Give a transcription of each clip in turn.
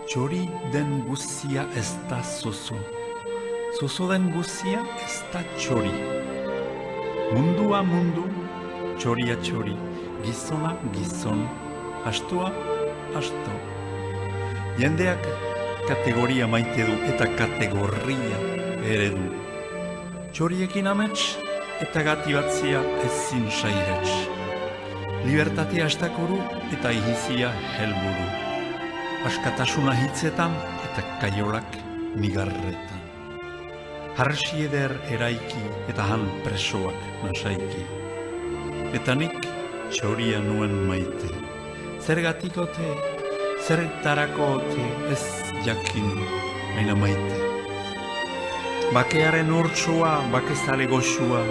Txori den guzia ez da zozo. Zozo den guzia ez da txori. Mundua mundu, txoria txori. Gizona gizon, astoa asto. Jendeak kategoria maite du eta kategorria ere du. Txoriekin amets eta gati batzia ezin sairets. Libertatea astakoru eta ihizia helburu. Askatasuna hitzetan eta kaiolak migarretan. Harsi eder eraiki eta han presoak nasaiki. Eta nik txoria nuen maite. Zergatik ote, zertarako ote ez jakin baina maite. Bakearen urtsua, bakezale goxua,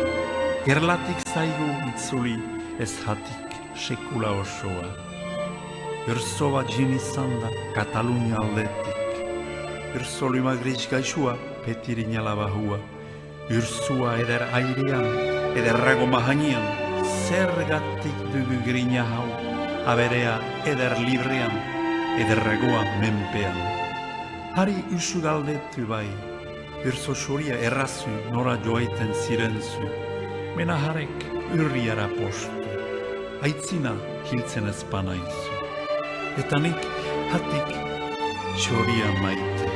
gerlatik zaigu itzuli ez hatik sekula osoa. Urso bat jin izan da Katalunia aldetik. Urso lima gris gaixua, petirin alabahua. Ursua eder airean, ederrago mahanian, zergatik dugu grina hau, aberea eder librean, ederragoa menpean. Hari usu galdetu bai, urso xuria errazu nora joaiten zirenzu, mena harek urriara postu, aitzina hiltzen ezpanaizu. Eta nik hatik txoria maite.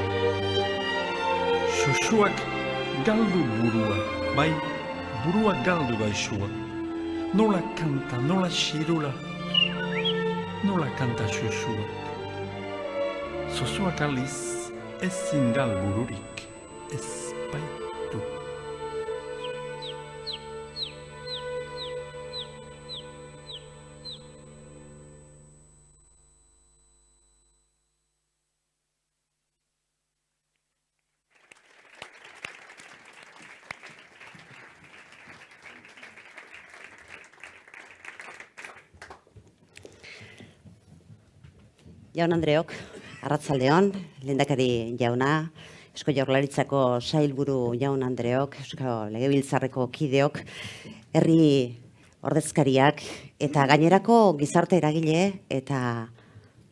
Xuxuak galdu burua, bai burua galdu gaixua. Nola kanta, nola xirula, nola kanta xuxuak. Zozoak aliz ezin gal bururik ez baitu. Jaun Andreok, arratsaldeon, lehendakari jauna, Eusko Jaurlaritzako sailburu jaun Andreok, Eusko Legebiltzarreko kideok, herri ordezkariak eta gainerako gizarte eragile eta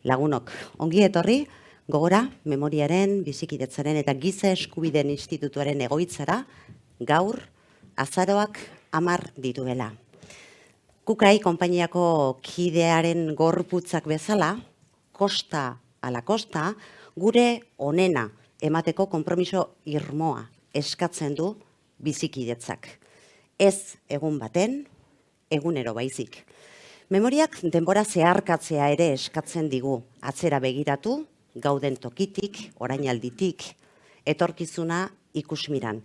lagunok. Ongi etorri, gogora, memoriaren, bizikidetzaren eta giza eskubideen institutuaren egoitzara, gaur, azaroak 10 dituela. Kukai konpainiako kidearen gorputzak bezala, kosta ala kosta, gure onena emateko konpromiso irmoa eskatzen du bizikidetzak. Ez egun baten, egunero baizik. Memoriak denbora zeharkatzea ere eskatzen digu, atzera begiratu, gauden tokitik, orainalditik, etorkizuna ikusmiran.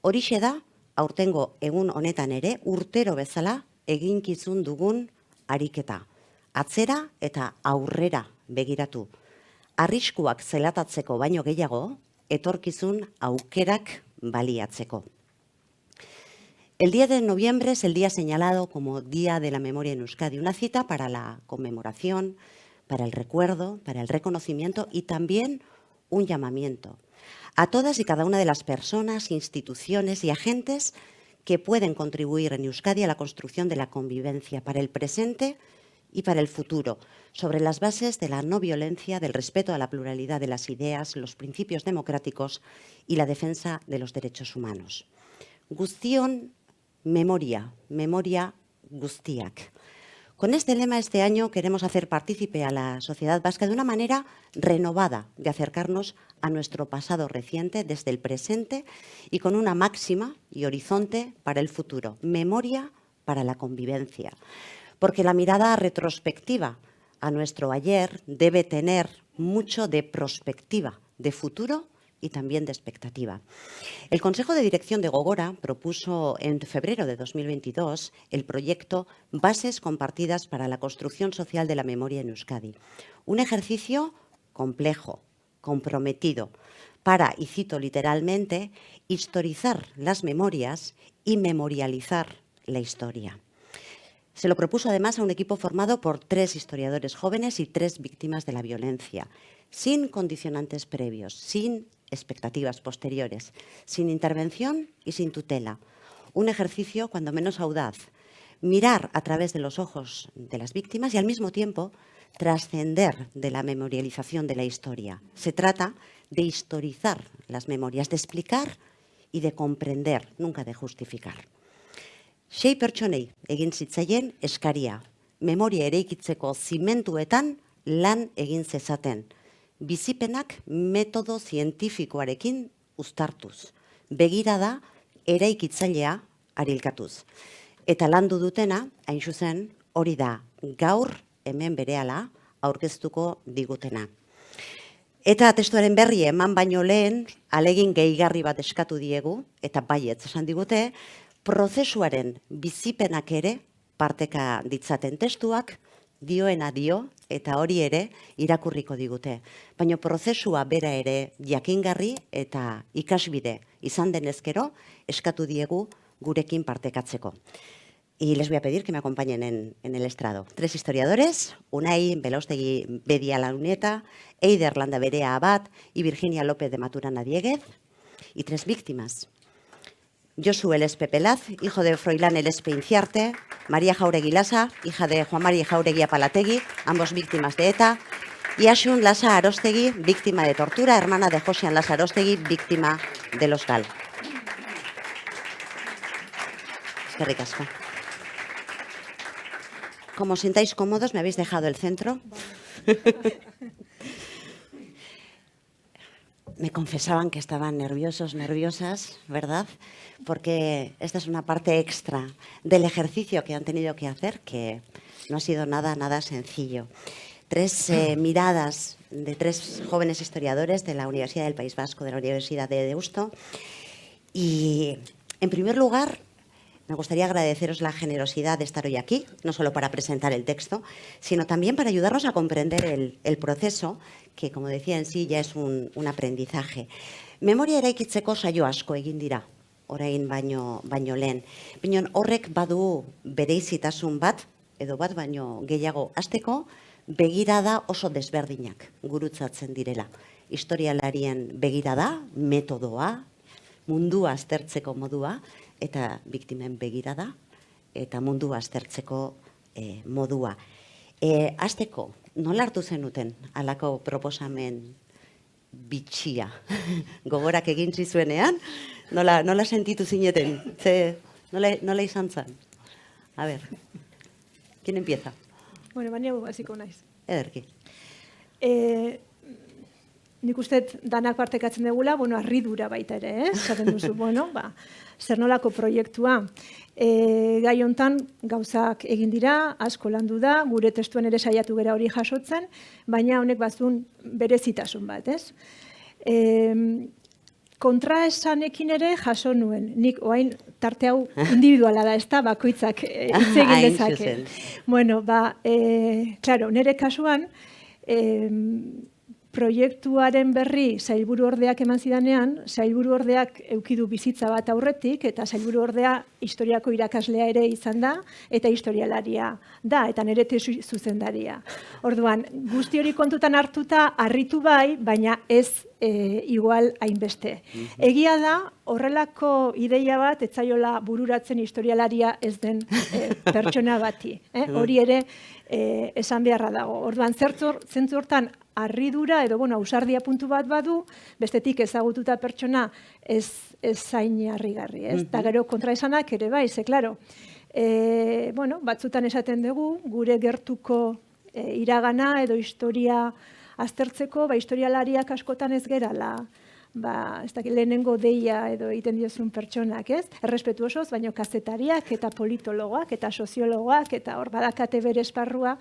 Horixe da, aurtengo egun honetan ere, urtero bezala eginkizun dugun ariketa. Atzera eta aurrera begiratu. Arriskuak zelatatzeko baino gehiago, etorkizun aukerak baliatzeko. El 10 de noviembre es el día señalado como Día de la Memoria en Euskadi, una cita para la conmemoración, para el recuerdo, para el reconocimiento y también un llamamiento a todas y cada una de las personas, instituciones y agentes que pueden contribuir en Euskadi a la construcción de la convivencia para el presente y para el futuro, sobre las bases de la no violencia, del respeto a la pluralidad de las ideas, los principios democráticos y la defensa de los derechos humanos. Guztion memoria, memoria guztiak. Con este lema este año queremos hacer partícipe a la sociedad vasca de una manera renovada de acercarnos a nuestro pasado reciente desde el presente y con una máxima y horizonte para el futuro, memoria para la convivencia. Porque la mirada retrospectiva a nuestro ayer debe tener mucho de prospectiva, de futuro y también de expectativa. El Consejo de Dirección de Gogora propuso en febrero de 2022 el proyecto Bases compartidas para la construcción social de la memoria en Euskadi. Un ejercicio complejo, comprometido, para, y cito literalmente, historizar las memorias y memorializar la historia. Se lo propuso además a un equipo formado por 3 historiadores jóvenes y 3 víctimas de la violencia, sin condicionantes previos, sin expectativas posteriores, sin intervención y sin tutela. Un ejercicio cuando menos audaz, mirar a través de los ojos de las víctimas y al mismo tiempo trascender de la memorialización de la historia. Se trata de historizar las memorias, de explicar y de comprender, nunca de justificar. 6 pertsonei egin zitzaien eskaria, memoria eraikitzeko zimentuetan lan egin zezaten, bizipenak metodo zientifikoarekin uztartuz, begirada eraikitzailea arilkatuz. Eta landu dutena, hain zuzen, hori da, gaur hemen berehala aurkeztuko digutena. Eta testuaren berri eman baino lehen, alegin gehigarri bat eskatu diegu, eta baietz esan digute, prozesuaren bizipenak ere parteka ditzaten testuak, dioena dio, eta hori ere irakurriko digute. Baina prozesua bera ere jakingarri eta ikasbide izan denezkero, eskatu diegu gurekin partekatzeko. Y les voy a pedir que me acompañen en el estrado. 3 historiadores, Unai Belaustegi Bedia Launeta, Eider Landaberea Abad y Virginia López de Maturana Dieguez, y 3 víctimas. Josu Elespe Pelaz, hijo de Froilán Elespe Inciarte, María Jauregui Lasa, hija de Juan Mari Jauregui Apalategui, ambos víctimas de ETA, y Asun Lasa Arostegui, víctima de tortura, hermana de Josian Lasa Arostegui, víctima de los GAL. Eskerrik asko. Como os sintáis cómodos, me habéis dejado el centro. Me confesaban que estaban nerviosos, nerviosas, ¿verdad? Porque esta es una parte extra del ejercicio que han tenido que hacer, que no ha sido nada sencillo. 3 miradas de 3 jóvenes historiadores de la Universidad del País Vasco, de la Universidad de Deusto. Y, en primer lugar, me gustaría agradeceros la generosidad de estar hoy aquí, no solo para presentar el texto, sino también para ayudarnos a comprender el proceso, que, como decía en sí, ya es un aprendizaje. Memoria eraikitzeko saio asko egin dira, orain baino lehen. Baina horrek badu bereizitasun bat, edo bat baino gehiago hasteko, begirada oso desberdinak gurutzatzen direla. Historialarien begirada, metodoa, mundua aztertzeko modua, eta biktimen begirada, eta mundua aztertzeko modua. Hasteko, nola hartu zenuten halako proposamen bitxia? Gogorak egin zizuenean, nola sentitu zineten? Nola izan zen? A ver, ¿quién empieza? Bueno, baina hasiko naiz. Ederki. Nik uste danak partekatzen dugula, harridura baita ere, esaten duzu, zer nolako proiektua. Gai hontan gauzak egin dira, asko landu da, gure testuan ere saiatu gera hori jasotzen, baina honek bazun berezitasun bat, ez? Kontraesanekin ere jaso nuen. Nik oain tarte hau individuala da, ez da, bakoitzak hitz egin dezake. Bueno, claro, nire kasuan, proiektuaren berri sailburu ordeak eman zidanean, sailburu ordeak eukidu bizitza bat aurretik, eta sailburu ordea historiako irakaslea ere izan da, eta historialaria da, eta nire tesu zuzendaria. Orduan, guzti hori kontutan hartuta, harritu bai, baina ez igual hainbeste. Egia da, horrelako ideia bat, etzaiola bururatzen historialaria ez den pertsona bati. Hori ere, esan beharra dago. Orduan, zentzu hortan, harridura edo, ausardia puntu bat badu, bestetik ezagututa pertsona ez zain harrigarri, ez? Eta gero kontraesanak ere bai, ze, klaro, batzutan esaten dugu, gure gertuko iragana edo historia aztertzeko, historialariak askotan ez gerala, ez dakit lehenengo deia edo egiten diozun pertsonak, ez? Errespetuosoz, baina kazetariak eta politologoak eta soziologoak eta hor badakate bere esparrua.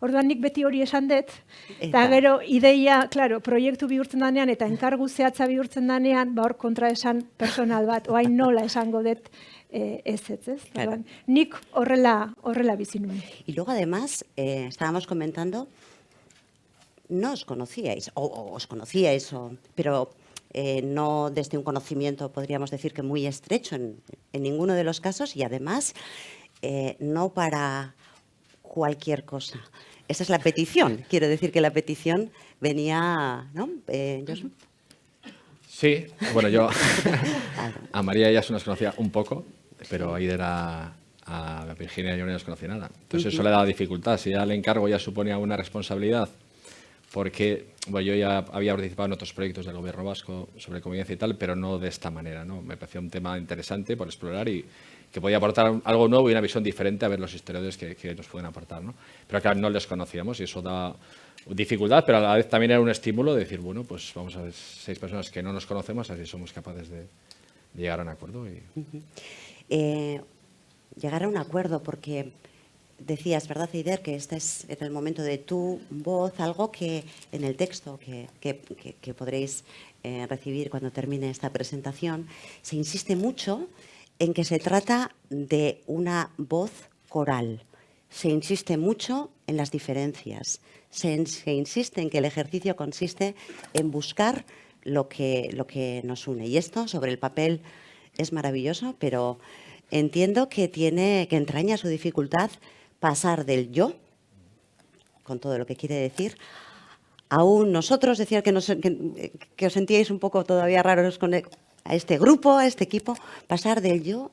Orduan nik beti hori esan dut, eta gero ideia, klaro, proiektu bihurtzen danean eta enkargu zehatza bihurtzen danean, hor kontraesan personal bat, oain nola esango dut ez. Nik horrela bizi nuen. Y luego además, estábamos comentando, no os conocíais, o os conocíais, pero no desde un conocimiento, podríamos decir que muy estrecho en ninguno de los casos, y además no para cualquier cosa. Esa es la petición. Quiero decir que la petición venía, ¿no? Josu. Sí, bueno, yo a María y a Asun las conocía un poco, pero a A Virginia yo no les conocía nada. Entonces eso le daba dificultad. Si ya el encargo ya suponía una responsabilidad, porque bueno, yo ya había participado en otros proyectos del gobierno vasco sobre convivencia y tal, pero no de esta manera, ¿no? Me parecía un tema interesante por explorar y que podía aportar algo nuevo y una visión diferente a ver los historiadores que nos pueden aportar, ¿no? Pero claro, no les conocíamos y eso da dificultad, pero a la vez también era un estímulo de decir, bueno, pues vamos a ver 6 personas que no nos conocemos, así somos capaces de llegar a un acuerdo. Llegar a un acuerdo, porque decías, ¿verdad, Eider?, que este es el momento de tu voz, algo que en el texto que podréis recibir cuando termine esta presentación, se insiste mucho en que se trata de una voz coral. Se insiste mucho en las diferencias. Se insiste en que el ejercicio consiste en buscar lo que nos une. Y esto, sobre el papel, es maravilloso, pero entiendo que entraña su dificultad pasar del yo, con todo lo que quiere decir, a un nosotros. Decía que os sentíais un poco todavía raros con a este grupo, a este equipo, pasar del yo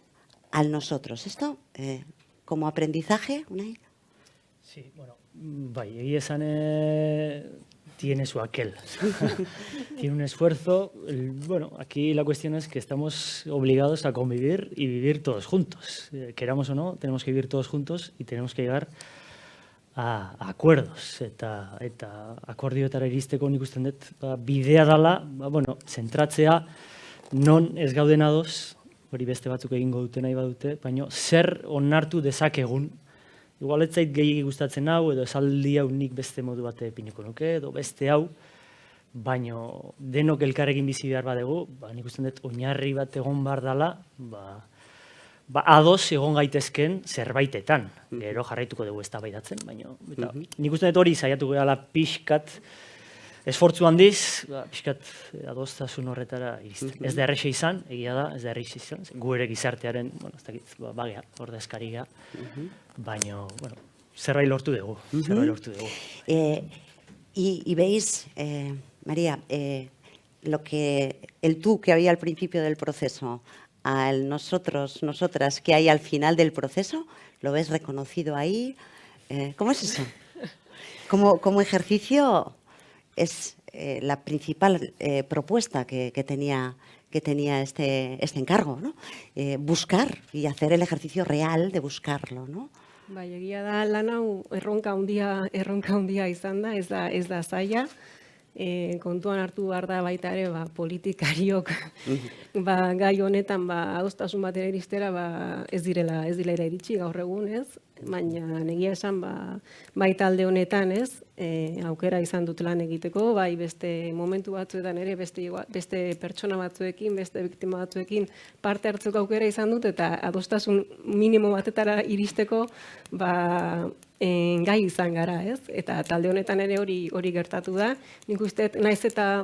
al nosotros. Esto, como aprendizaje, Unai. Sí, bueno, egia esan tiene su aquel. Tiene un esfuerzo. Bueno, aquí la cuestión es que estamos obligados a convivir y vivir todos juntos. Queramos o no, tenemos que vivir todos juntos y tenemos que llegar a acuerdos. Eta akordioetara iristeko nik usten dut bidea dela, bueno, zentratzea non ez gauden ados, hori beste batzuk egingo dute nahi badute, baina zer onartu dezakegun. Igual ez zait gehi gustatzen hau, edo esaldi hau nik beste modu bate ipiniko nuke, edo beste hau, baina denok elkarrekin bizi behar badegu, nik usten dut oinarri bat egon behar dela, ados egon gaitezken zerbaitetan. Gero jarraituko dugu eztabaidatzen, baina nik usten dut hori saiatu gehala pixkat, esfortzu handiz, pixkat adostasun horretara iristen. Ez da errexe izan, egia da, ez da errexe izan, gu ere gizartearen, bueno, ez dakit, bagea, ordezkari gea, baina, bueno, zerbait lortu dugu, Y veis, María, el tú que había al principio del proceso, al nosotros, nosotras que hay al final del proceso, ¿lo ves reconocido ahí? ¿Cómo es eso? Como ejercicio es la principal propuesta que tenía este encargo, ¿no? Buscar y hacer el ejercicio real de buscarlo, ¿no? Bai, egia da, lan hau erronka handia izan da, ez da zaila. Kontuan hartu behar da baita ere, politikariok gai honetan adostasun batera iristera ez direla iritsi gaur egun, ez? Baina egia esan baita alde honetan, ez? Aukera izan dut lan egiteko, bai beste momentu batzuetan ere, beste pertsona batzuekin, beste biktima batzuekin parte hartzeko aukera izan dut, eta adostasun minimo batetara iristeko gai izan gara, ez? Eta talde honetan ere hori gertatu da. Nik uste, naiz eta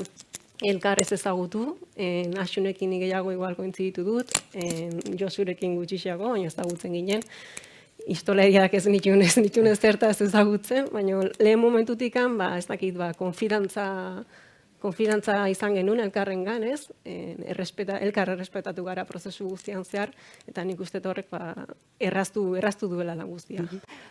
elkar ez ezagutu, Axunekin gehiago igual kointziditu dut, Josurekin gutxiago, baina ezagutzen ginen. Historiak ez nituen zertaz ezagutzen, baina lehen momentutik ez dakit, konfidantza izan genuen elkarrengan, ez? Elkar errespetatu gara prozesu guztian zehar, eta nik uste horrek erraztu duela lan guztia.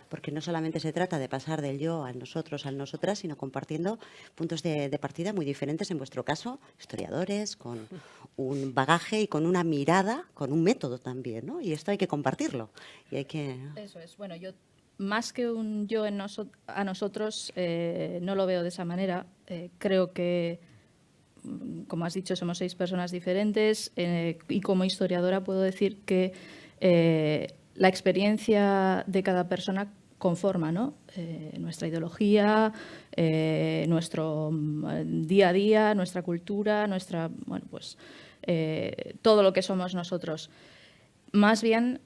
Porque no solamente se trata de pasar del yo al nosotros, al nosotras, sino compartiendo puntos de partida muy diferentes, en vuestro caso, historiadores, con un bagaje y con una mirada, con un método también, ¿no? Y esto hay que compartirlo. Y hay que... Eso es. Bueno, yo más que un yo a nosotros, no lo veo de esa manera. Creo que, como has dicho, somos 6 personas diferentes y como historiadora puedo decir que la experiencia de cada persona conforma, ¿no? Nuestra ideología, nuestro día a día, nuestra cultura, todo lo que somos nosotros. Más bien,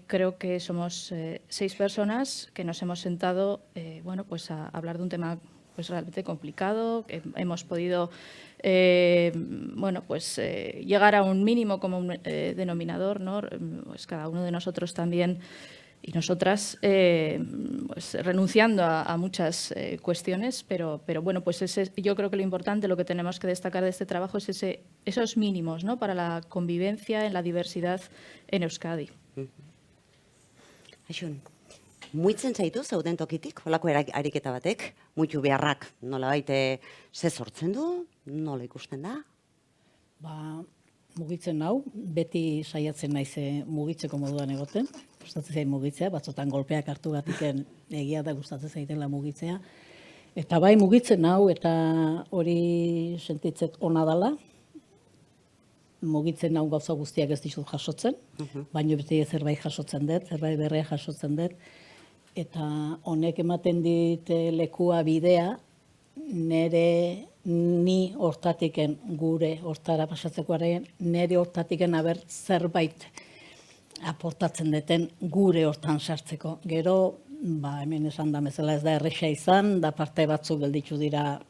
creo que somos 6 personas que nos hemos sentado a hablar de un tema realmente complicado, que hemos podido llegar a un mínimo común denominador, ¿no? Pues cada uno de nosotros también y nosotras renunciando a muchas cuestiones, pero bueno, pues yo creo que lo importante, lo que tenemos que destacar de este trabajo es esos mínimos, ¿no? Para la convivencia en la diversidad en Euskadi. Aixun, muitzen zaitu zeuden tokitik, holako ariketa batek, muitu beharrak nola baite ze sortzen du, nola ikusten da? Ba, mugitzen nau, beti saiatzen naiz mugitzeko moduan egoten. Gustatzen zait mugitzea, batzotan golpeak hartu gatiken egia da gustatzen zaitela mugitzea. Eta bai mugitzen nau eta hori sentitzet ona dela. Mugitzen nau gauza guztiak ez dizut jasotzen, baina beti zerbait jasotzen dut, zerbait berria jasotzen dut. Eta honek ematen dit lekua bidea, ni hortatiken gure hortara pasatzekoaren, nire hortatiken aber zerbait aportatzen duten gure hortan sartzeko. Gero, hemen esan da bezala ez da erresa izan, da parte batzuk gelditu dira,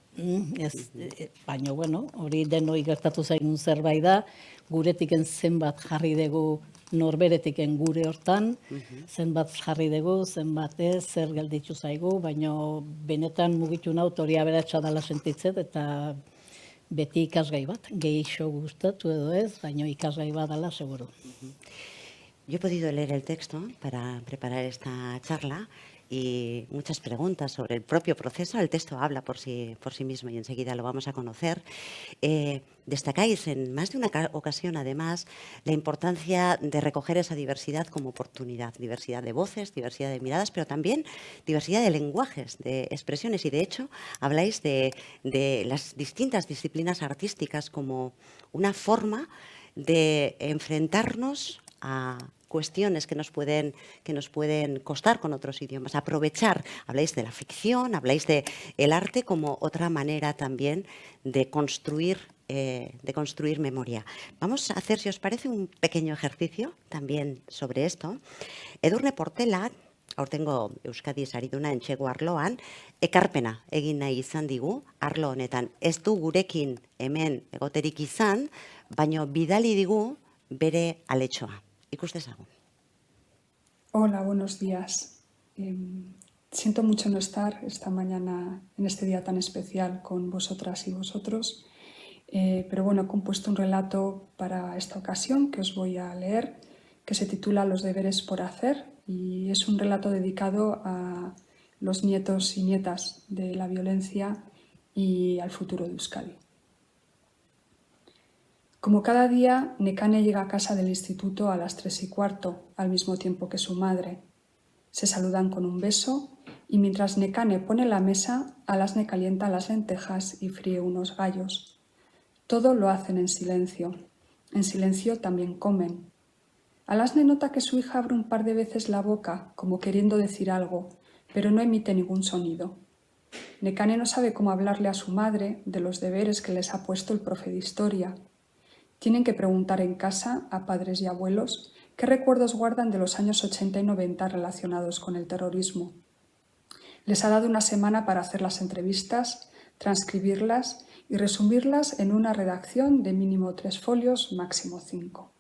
baina bueno, hori denoi gertatu zaigun zerbait da, guretiken zenbat jarri dugu norberetiken gure hortan, zenbat jarri dugu, zenbat ez, zer gelditu zaigu, baina benetan mugitu naut hori aberatsa dela sentitzet, eta beti ikasgai bat, gehixo gustatu edo ez, baina ikasgai bat dela seguru. Yo he podido leer el texto para preparar esta charla y muchas preguntas sobre el propio proceso. El texto habla por sí mismo y enseguida lo vamos a conocer. Destacáis en más de una ocasión, además, la importancia de recoger esa diversidad como oportunidad. Diversidad de voces, diversidad de miradas, pero también diversidad de lenguajes, de expresiones. Y, de hecho, habláis de las distintas disciplinas artísticas como una forma de enfrentarnos a cuestiones que nos pueden costar con otros idiomas. Aprovechar, habláis de la ficción, habláis de el arte como otra manera también de construir memoria. Vamos a hacer, si os parece, un pequeño ejercicio también sobre esto. Edurne Portelak, aurtengo Euskadi sariduna entxego arloan, ekarpena egin nahi izan digu arlo honetan. Ez du gurekin hemen egoterik izan, baino bidali digu bere aletxoa. Ikus dezagun. Hola, buenos días. Siento mucho no estar esta mañana en este día tan especial con vosotras y vosotros, pero bueno, he compuesto un relato para esta ocasión que os voy a leer, que se titula Los deberes por hacer, y es un relato dedicado a los nietos y nietas de la violencia y al futuro de Euskadi. Como cada día, Nekane llega a casa del instituto a las 3:15, al mismo tiempo que su madre. Se saludan con un beso y mientras Nekane pone la mesa, Alasne calienta las lentejas y fríe unos gallos. Todo lo hacen en silencio. En silencio también comen. Alasne nota que su hija abre un par de veces la boca, como queriendo decir algo, pero no emite ningún sonido. Nekane no sabe cómo hablarle a su madre de los deberes que les ha puesto el profe de historia. Tienen que preguntar en casa a padres y abuelos qué recuerdos guardan de los años 80 y 90 relacionados con el terrorismo. Les ha dado una semana para hacer las entrevistas, transcribirlas y resumirlas en una redacción de mínimo 3 folios, máximo 5.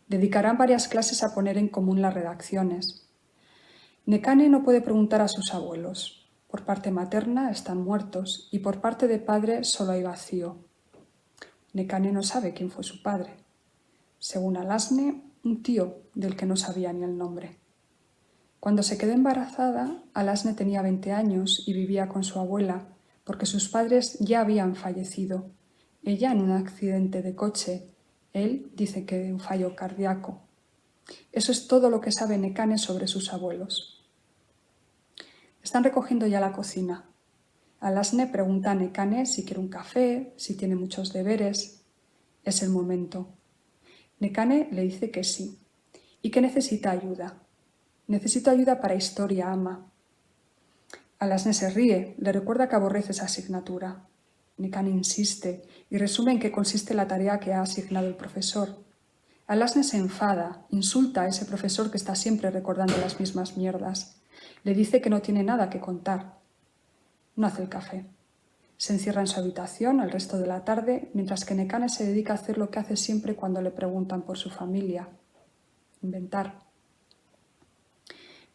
Dedicarán varias clases a poner en común las redacciones. Nekane no puede preguntar a sus abuelos. Por parte materna están muertos y por parte de padre solo hay vacío. Nekane no sabe quién fue su padre. Según Alasne, un tío del que no sabía ni el nombre. Cuando se quedó embarazada, Alasne tenía 20 años y vivía con su abuela porque sus padres ya habían fallecido. Ella en un accidente de coche, él dice que de un fallo cardíaco. Eso es todo lo que sabe Nekane sobre sus abuelos. Están recogiendo ya la cocina. Alasne pregunta a Nekane si quiere un café, si tiene muchos deberes. Es el momento. Nekane le dice que sí y que necesita ayuda. Necesito ayuda para historia, ama. Alasne se ríe, le recuerda que aborrece esa asignatura. Nekane insiste y resume en qué consiste la tarea que ha asignado el profesor. Alasne se enfada, insulta a ese profesor que está siempre recordando las mismas mierdas. Le dice que no tiene nada que contar. No hace el café. Se encierra en su habitación el resto de la tarde, mientras que Nekane se dedica a hacer lo que hace siempre cuando le preguntan por su familia. Inventar.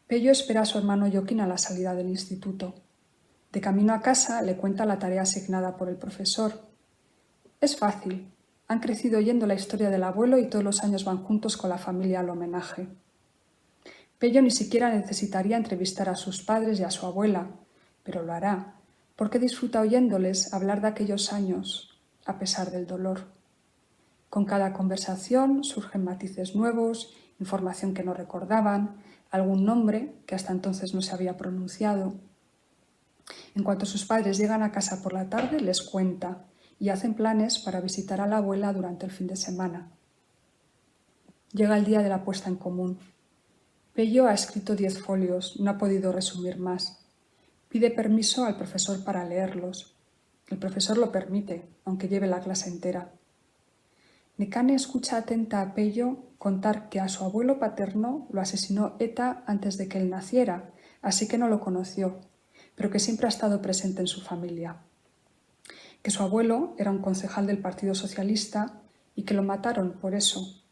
Pello espera a su hermano Jokin a la salida del instituto. De camino a casa le cuenta la tarea asignada por el profesor. Es fácil. Han crecido oyendo la historia del abuelo y todos los años van juntos con la familia al homenaje. Pello ni siquiera necesitaría entrevistar a sus padres y a su abuela, pero lo hará, porque disfruta oyéndoles hablar de aquellos años, a pesar del dolor. Con cada conversación surgen matices nuevos, información que no recordaban, algún nombre que hasta entonces no se había pronunciado. En cuanto sus padres llegan a casa por la tarde, les cuenta y hacen planes para visitar a la abuela durante el fin de semana. Llega el día de la puesta en común. Pello ha escrito 10 folios, no ha podido resumir más. Pide permiso al profesor para leerlos. El profesor lo permite, aunque lleve la clase entera. Nekane escucha atenta a Pello contar que a su abuelo paterno lo asesinó ETA antes de que él naciera, así que no lo conoció, pero que siempre ha estado presente en su familia. Que su abuelo era un concejal del Partido Socialista y que lo mataron por eso.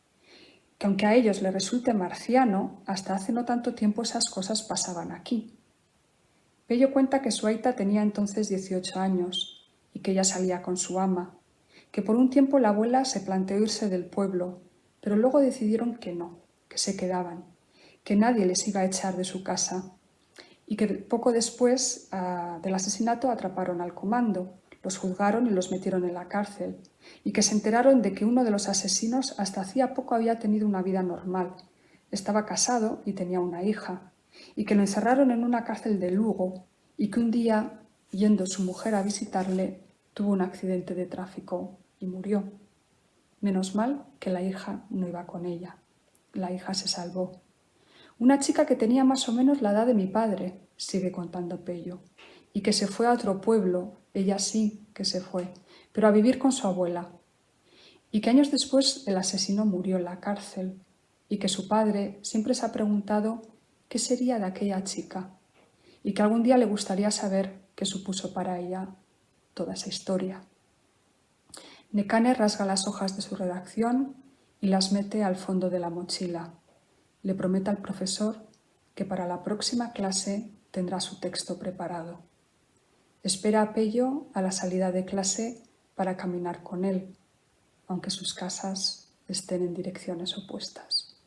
Que aunque a ellos les resulte marciano, hasta hace no tanto tiempo esas cosas pasaban aquí. Pello cuenta que su aita tenía entonces 18 años y que ella salía con su ama, que por un tiempo la abuela se planteó irse del pueblo, pero luego decidieron que no, que se quedaban, que nadie les iba a echar de su casa y que poco después del asesinato atraparon al comando, los juzgaron y los metieron en la cárcel, y que se enteraron de que uno de los asesinos hasta hacía poco había tenido una vida normal. Estaba casado y tenía una hija, y que lo encerraron en una cárcel de Lugo, y que un día, yendo su mujer a visitarle, tuvo un accidente de tráfico y murió. Menos mal que la hija no iba con ella. La hija se salvó. Una chica que tenía más o menos la edad de mi padre, sigue contando Pello, y que se fue a otro pueblo, ella sí que se fue, pero a vivir con su abuela, y que años después el asesino murió en la cárcel, y que su padre siempre se ha preguntado qué sería de aquella chica, y que algún día le gustaría saber qué supuso para ella toda esa historia. Nekane rasga las hojas de su redacción y las mete al fondo de la mochila. Le promete al profesor que para la próxima clase tendrá su texto preparado. Espera a Pello a la salida de clase para caminar con él, aunque sus casas estén en direcciones opuestas.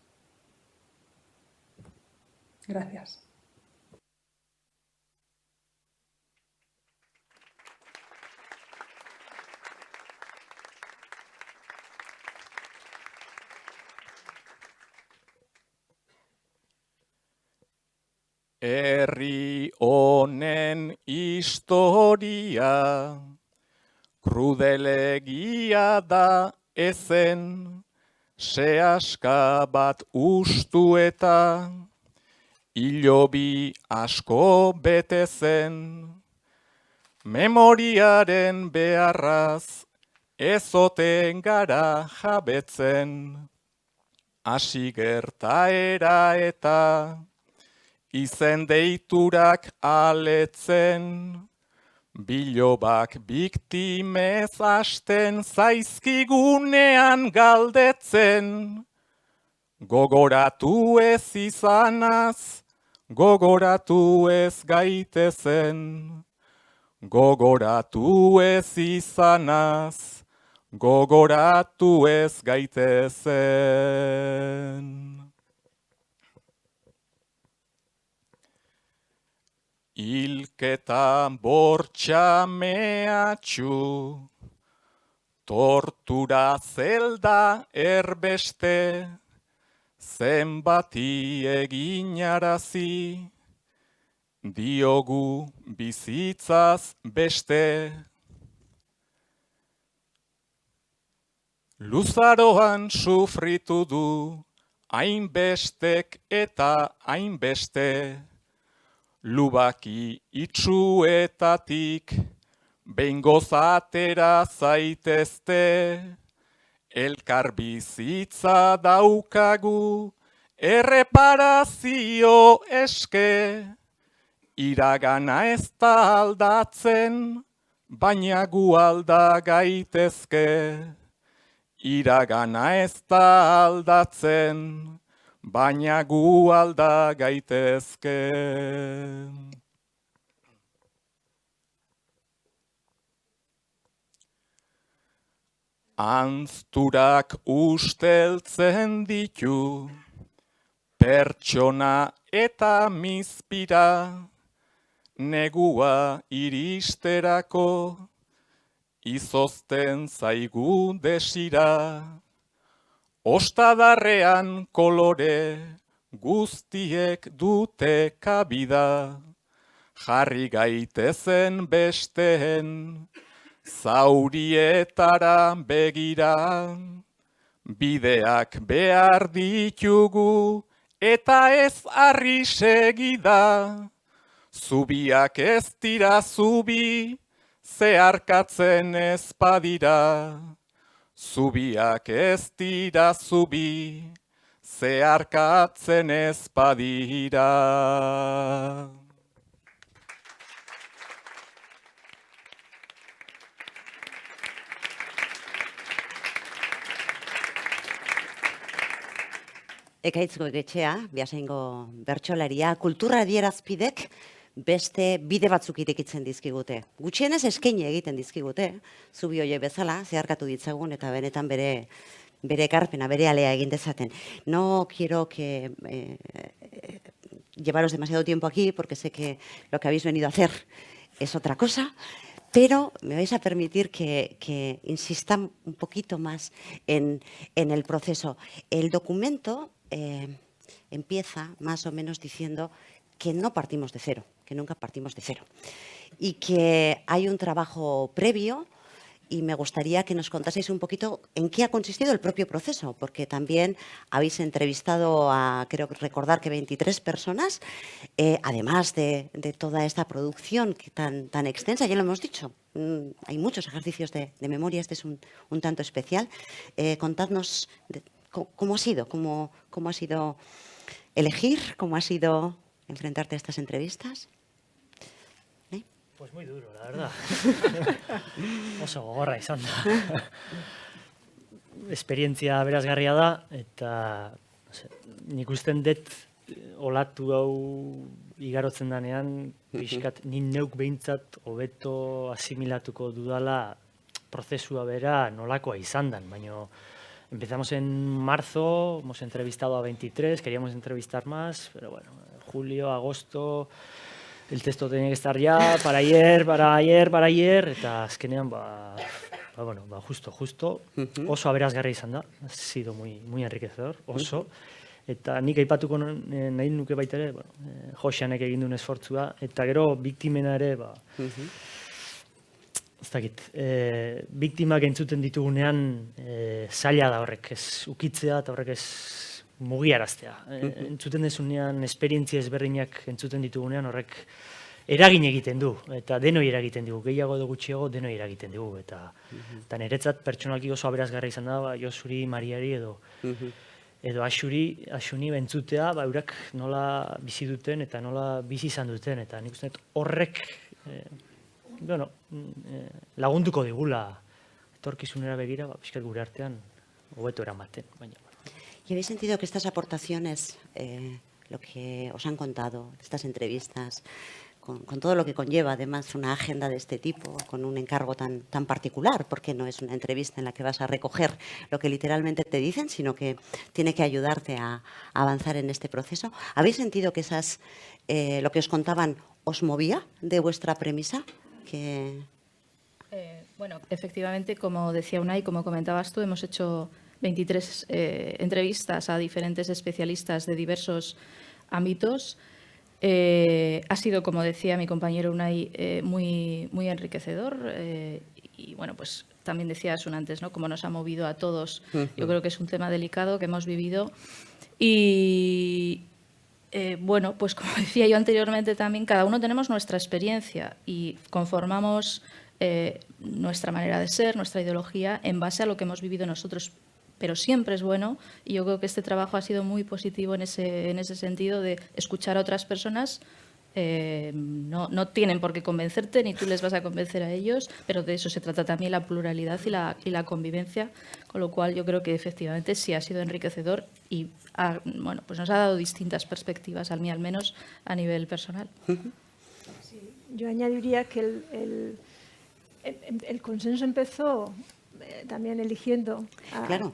Gracias. Herri honen historia, krudelegia da ezen, sehaska bat ustu eta, hilobi asko bete zen. Memoriaren beharraz, ezoten gara jabetzen, hasi gertaera eta, izen deiturak aletzen, bilobak biktimez hasten zaizkigunean galdetzen, gogoratu ez izanaz, gogoratu ez gaitezen, gogoratu ez izanaz, gogoratu ez gaitezen. Hilketa bortxa mehatxu, tortura zelda erbeste, zenbati eginarazi, diogu bizitzaz beste. Luzaroan sufritu du, hainbestek eta hainbeste, lubaki itsuetatik, behingoz atera zaitezte, elkar bizitza daukagu, erreparazio eske, iragana ez da aldatzen, baina gu alda gaitezke. Iragana ez da aldatzen, baina gu alda gaitezke. Anzturak usteltzen ditu, pertsona eta mizpira, negua iristerako, izozten zaigu desira, ostadarrean kolore guztiek dute kabida, jarri gaitezen besteen, zaurietara begira, bideak behar ditugu, eta ez harri segida, zubiak ez dira zubi, zeharkatzen ez badira. Zubiak ez dira zubi, zeharkatzen ez badira. Ekaitz Goiketxea, Beasaingo bertsolaria, kultura adierazpidek beste bide batzuk irekitzen dizkigute. Gutxienez eskaini egiten dizkigute, zubi horiek bezala, zeharkatu ditzagun eta benetan bere ekarpena, bere alea egin dezaten. No quiero que llevaros demasiado tiempo aquí, porque sé que lo que habéis venido a hacer es otra cosa, pero me vais a permitir que insista un poquito más en el proceso. El documento empieza más o menos diciendo que no partimos de cero, que nunca partimos de cero, y que hay un trabajo previo, y me gustaría que nos contaseis un poquito en qué ha consistido el propio proceso, porque también habéis entrevistado a, creo recordar que 23 personas, además de toda esta producción tan extensa, ya lo hemos dicho, hay muchos ejercicios de memoria, este es un tanto especial. Contadnos cómo ha sido, cómo ha sido elegir, cómo ha sido enfrentarte a estas entrevistas. Pues muy duro, la verdad. Oso gogorra izan da. Esperientzia berazgarria da, eta nik usten dut olatu hau igarotzen danean, pixkat nin neuk behintzat hobeto asimilatuko dudala prozesua bera nolakoa izan dan, baina empezamos en marzo, hemos entrevistado a 23, queríamos entrevistar más, pero bueno, julio, agosto... El texto tenía que estar ya para ayer, eta azkenean, justo, oso aberazgarria izan da, ha sido muy enriquecedor, oso, eta nik aipatuko nahi nuke baita ere, Joxanek egin duen esfortzua, eta gero biktimena ere, ez dakit, biktimak entzuten ditugunean zaila da horrek, ez ukitzea eta horrek ez mugiaraztea. Entzuten dezunean, esperientzia ezberdinak entzuten ditugunean, horrek eragin egiten du, eta denoi eragiten dugu, gehiago edo gutxiago denoi eragiten dugu, eta niretzat pertsonalki oso aberazgarra izan da, Josuri, Mariari edo Asuni bentzutea, eurak nola bizi duten eta nola bizi izan duten, eta nik uste horrek lagunduko digula etorkizunera begira, pixkat gure artean hobeto eramaten, baina. ¿Y habéis sentido que estas aportaciones, lo que os han contado, estas entrevistas, con todo lo que conlleva además una agenda de este tipo, con un encargo tan particular, porque no es una entrevista en la que vas a recoger lo que literalmente te dicen, sino que tiene que ayudarte a avanzar en este proceso? ¿Habéis sentido que lo que os contaban os movía de vuestra premisa? Bueno, efectivamente, como decía Unai, como comentabas tú, hemos hecho 23 entrevistas a diferentes especialistas de diversos ámbitos. Ha sido, como decía mi compañero Unai, muy enriquecedor. Y bueno, pues también decía Asun antes, ¿no? Cómo nos ha movido a todos. Yo creo que es un tema delicado que hemos vivido. Y bueno, pues como decía yo anteriormente también, cada uno tenemos nuestra experiencia y conformamos nuestra manera de ser, nuestra ideología, en base a lo que hemos vivido nosotros. Pero siempre es bueno, y yo creo que este trabajo ha sido muy positivo en ese sentido de escuchar a otras personas. No tienen por qué convencerte, ni tú les vas a convencer a ellos, pero de eso se trata también la pluralidad y la convivencia, con lo cual yo creo que efectivamente sí ha sido enriquecedor y bueno, pues nos ha dado distintas perspectivas, a mí al menos a nivel personal. Sí, yo añadiría que el consenso empezó también eligiendo a, Claro.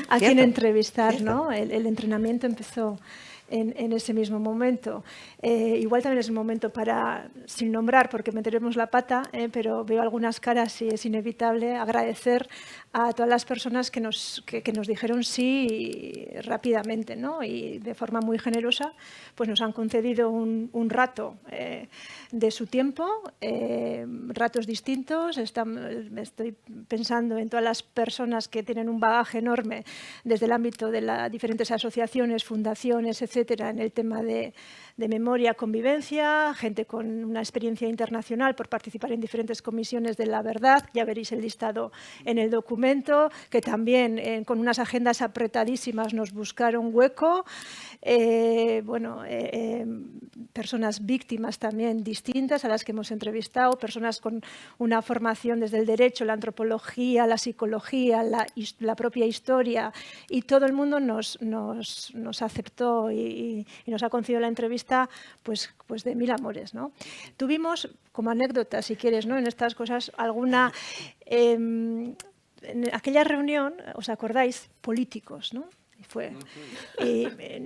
a quién Cierto, entrevistar, cierto. ¿no? El entrenamiento empezó en ese mismo momento. Igual también es el momento para, sin nombrar, porque meteremos la pata, pero veo algunas caras y es inevitable agradecer a todas las personas que nos dijeron sí rápidamente, ¿no? Y de forma muy generosa, pues nos han concedido un rato de su tiempo, ratos distintos. Estoy pensando en todas las personas que tienen un bagaje enorme desde el ámbito de las diferentes asociaciones, fundaciones, etcétera, en el tema de memoria, convivencia, gente con una experiencia internacional por participar en diferentes comisiones de la verdad, ya veréis el listado en el documento, que también con unas agendas apretadísimas nos buscaron hueco, personas víctimas también distintas a las que hemos entrevistado, personas con una formación desde el derecho, la antropología, la psicología, la propia historia, y todo el mundo nos aceptó y nos ha concedido la entrevista pues de mil amores, ¿no? Tuvimos, como anécdota, si quieres, ¿no? En estas cosas, alguna... en aquella reunión, ¿os acordáis? Políticos, ¿no?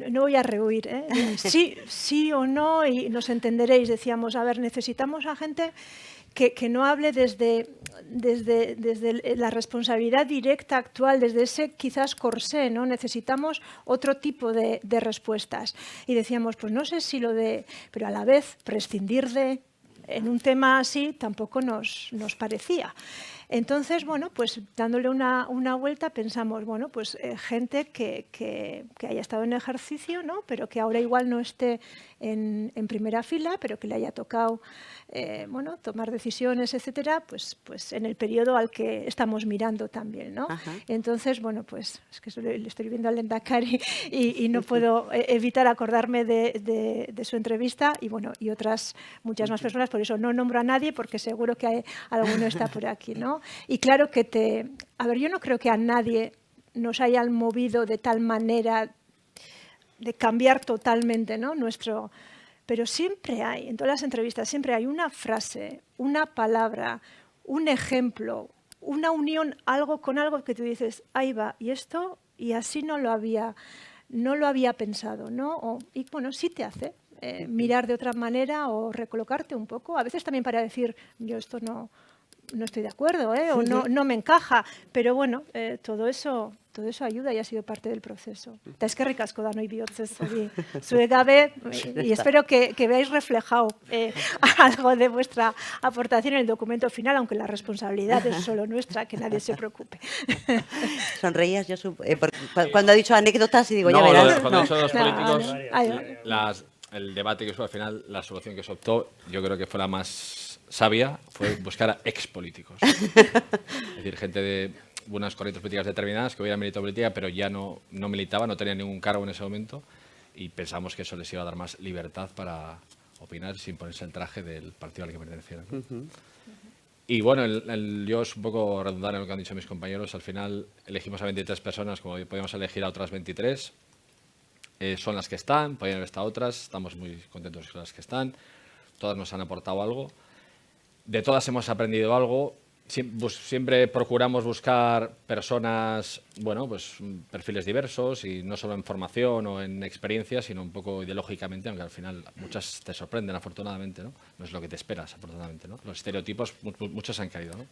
No voy a rehuir, ¿eh? Sí o no, y nos entenderéis. Decíamos, a ver, necesitamos a gente que no hable desde la responsabilidad directa actual, desde ese quizás corsé, ¿no? Necesitamos otro tipo de respuestas. Y decíamos, pues no sé si pero a la vez prescindir en un tema así tampoco nos parecía. Entonces, bueno, pues dándole una vuelta pensamos, bueno, pues gente que haya estado en ejercicio, ¿no? Pero que ahora igual no esté en primera fila, pero que le haya tocado, tomar decisiones, etcétera, pues en el periodo al que estamos mirando también, ¿no? Ajá. Entonces, bueno, pues es que le estoy viendo al Lehendakari y no puedo evitar acordarme de su entrevista y, bueno, y otras muchas más personas, por eso no nombro a nadie porque seguro que alguno está por aquí, ¿no? Y claro que yo no creo que a nadie nos hayan movido de tal manera de cambiar totalmente, ¿no? Pero siempre hay, en todas las entrevistas, siempre hay una frase, una palabra, un ejemplo, una unión, algo con algo que tú dices, ahí va, y esto, y así no lo había pensado, ¿no? Y bueno, sí te hace mirar de otra manera o recolocarte un poco, a veces también para decir, yo esto no estoy de acuerdo, o no me encaja, pero bueno, todo eso ayuda y ha sido parte del proceso. Eta eskerrik asko danoi bihotzez hori zuek gabe, y espero que veáis reflejado algo de vuestra aportación en el documento final, aunque la responsabilidad es solo nuestra, que nadie se preocupe. Sonreías, yo cuando ha dicho anécdotas y digo, ya verás. Cuando he dicho los políticos, no. el debate que hubo al final, la solución que se optó, yo creo que fue la más sabia, fue buscar a expolíticos. Es decir, gente de unas corrientes políticas determinadas que hubieran militado política, pero ya no militaban, no tenían ningún cargo en ese momento, y pensamos que eso les iba a dar más libertad para opinar sin ponerse el traje del partido al que pertenecieran. Y bueno, yo es un poco redundante en lo que han dicho mis compañeros. Al final elegimos a 23 personas, como podíamos elegir a otras 23. Son las que están, podrían haber estado otras, estamos muy contentos con las que están. Todas nos han aportado algo. De todas hemos aprendido algo. Siempre procuramos buscar personas, pues perfiles diversos, y no solo en formación o en experiencia, sino un poco ideológicamente, aunque al final muchas te sorprenden, afortunadamente, ¿no? No es lo que te esperas, afortunadamente, ¿no? Los estereotipos, muchos han caído, ¿no?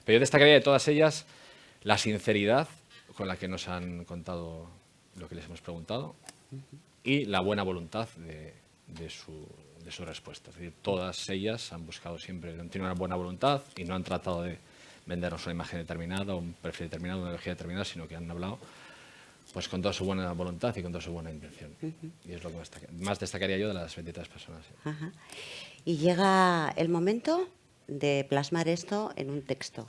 Pero yo destacaría de todas ellas la sinceridad con la que nos han contado lo que les hemos preguntado y la buena voluntad de su respuesta. Es decir, todas ellas han buscado siempre, han tenido una buena voluntad y no han tratado de vendernos una imagen determinada, un perfil determinado, una ideología determinada, sino que han hablado pues con toda su buena voluntad y con toda su buena intención. Y es lo que más destacaría yo de las 23 personas. Ajá. Y llega el momento de plasmar esto en un texto.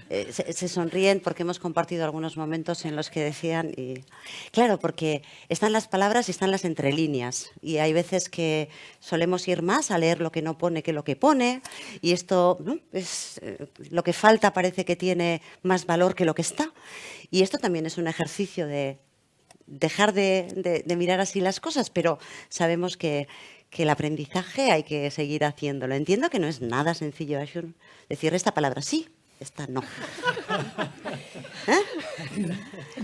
Se sonríen porque hemos compartido algunos momentos en los que decían, y claro, porque están las palabras y están las entrelíneas, y hay veces que solemos ir más a leer lo que no pone que lo que pone, y esto, ¿no? Es lo que falta parece que tiene más valor que lo que está, y esto también es un ejercicio de dejar de mirar así las cosas, pero sabemos que el aprendizaje hay que seguir haciéndolo. Entiendo que no es nada sencillo, Ashur, decir esta palabra sí esta no.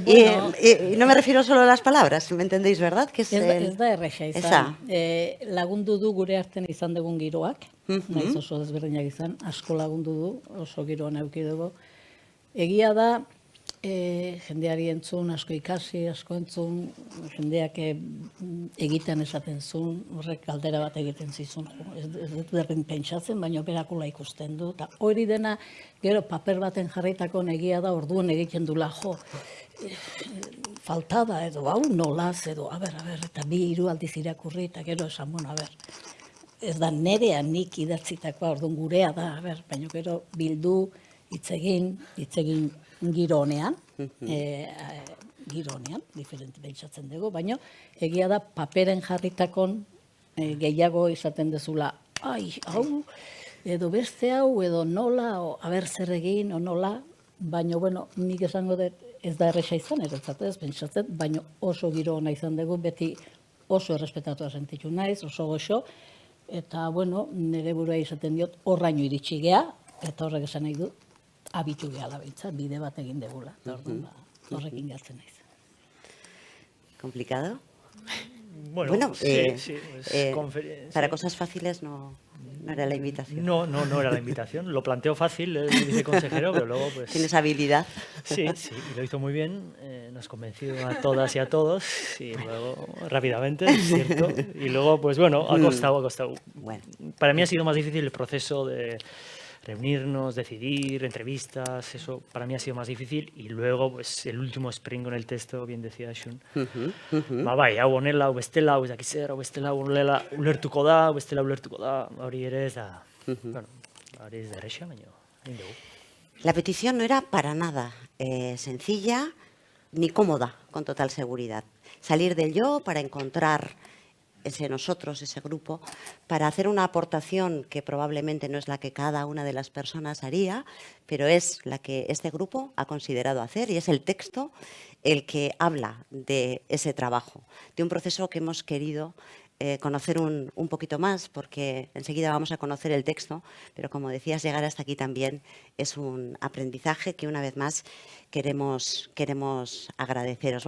Y no me refiero solo a las palabras, ¿me entendéis, verdad? Que es Ez da erresa izan. Lagundu du gure artean izan dugun giroak, naiz oso desberdinak izan, asko lagundu du, oso giroan eduki dugu. Egia da, jendeari entzun, asko ikasi, asko entzun, jendeak egiten esaten zuen, horrek galdera bat egiten zizun. Ez dut berdin pentsatzen, baina berakula ikusten du. Eta hori dena, gero paper baten jarritako egia da, orduan egiten dula, jo, faltada edo, hau nolaz edo, a ber, eta 2-3 aldiz irakurri, eta gero esan, bueno, a ber, ez da nerea nik idatzitakoa, orduan gurea da, a ber, baina gero bildu, hitz egin giro honean, diferente pentsatzen dugu, baina egia da paperen jarritakon gehiago izaten dezula, ai, hau, edo beste hau, edo nola, o haber zer egin, o nola, baina, bueno, nik esango dut ez da erresa izan, ez pentsatzen, baina oso giro ona izan dugu, beti oso errespetatua sentitu naiz, oso goxo, eta, bueno, nire burua izaten diot, horraino iritsi gea, eta horrek esan nahi du, abitu gehala behintzat, bide bat egin degula. Horrekin galtzen naiz. ¿Complicado? Bueno, sí. Para cosas fáciles no era la invitación. No era la invitación. Lo planteó fácil el viceconsejero, pero luego pues... ¿Tienes habilidad? Sí, y lo hizo muy bien. Nos convenció a todas y a todos. Y luego, rápidamente, es cierto. Y luego, pues bueno, ha costado. Bueno. Para mí ha sido más difícil el proceso de reunirnos, decidir, entrevistas, eso para mí ha sido más difícil. Y luego, pues, el último sprint con el texto, bien decía Xun. Bai, hau honela, hau bestela, hau ezaki zer, hau bestela, ulertuko da, hau bestela ulertuko da, hori ere ez da, bueno, hori ez da erresa, baina, egin dugu. La petición no era para nada sencilla ni cómoda, con total seguridad. Salir del yo para encontrar ese nosotros, ese grupo, para hacer una aportación que probablemente no es la que cada una de las personas haría, pero es la que este grupo ha considerado hacer y es el texto el que habla de ese trabajo, de un proceso que hemos querido conocer un poquito más, porque enseguida vamos a conocer el texto, pero como decías, llegar hasta aquí también es un aprendizaje que una vez más queremos agradeceros.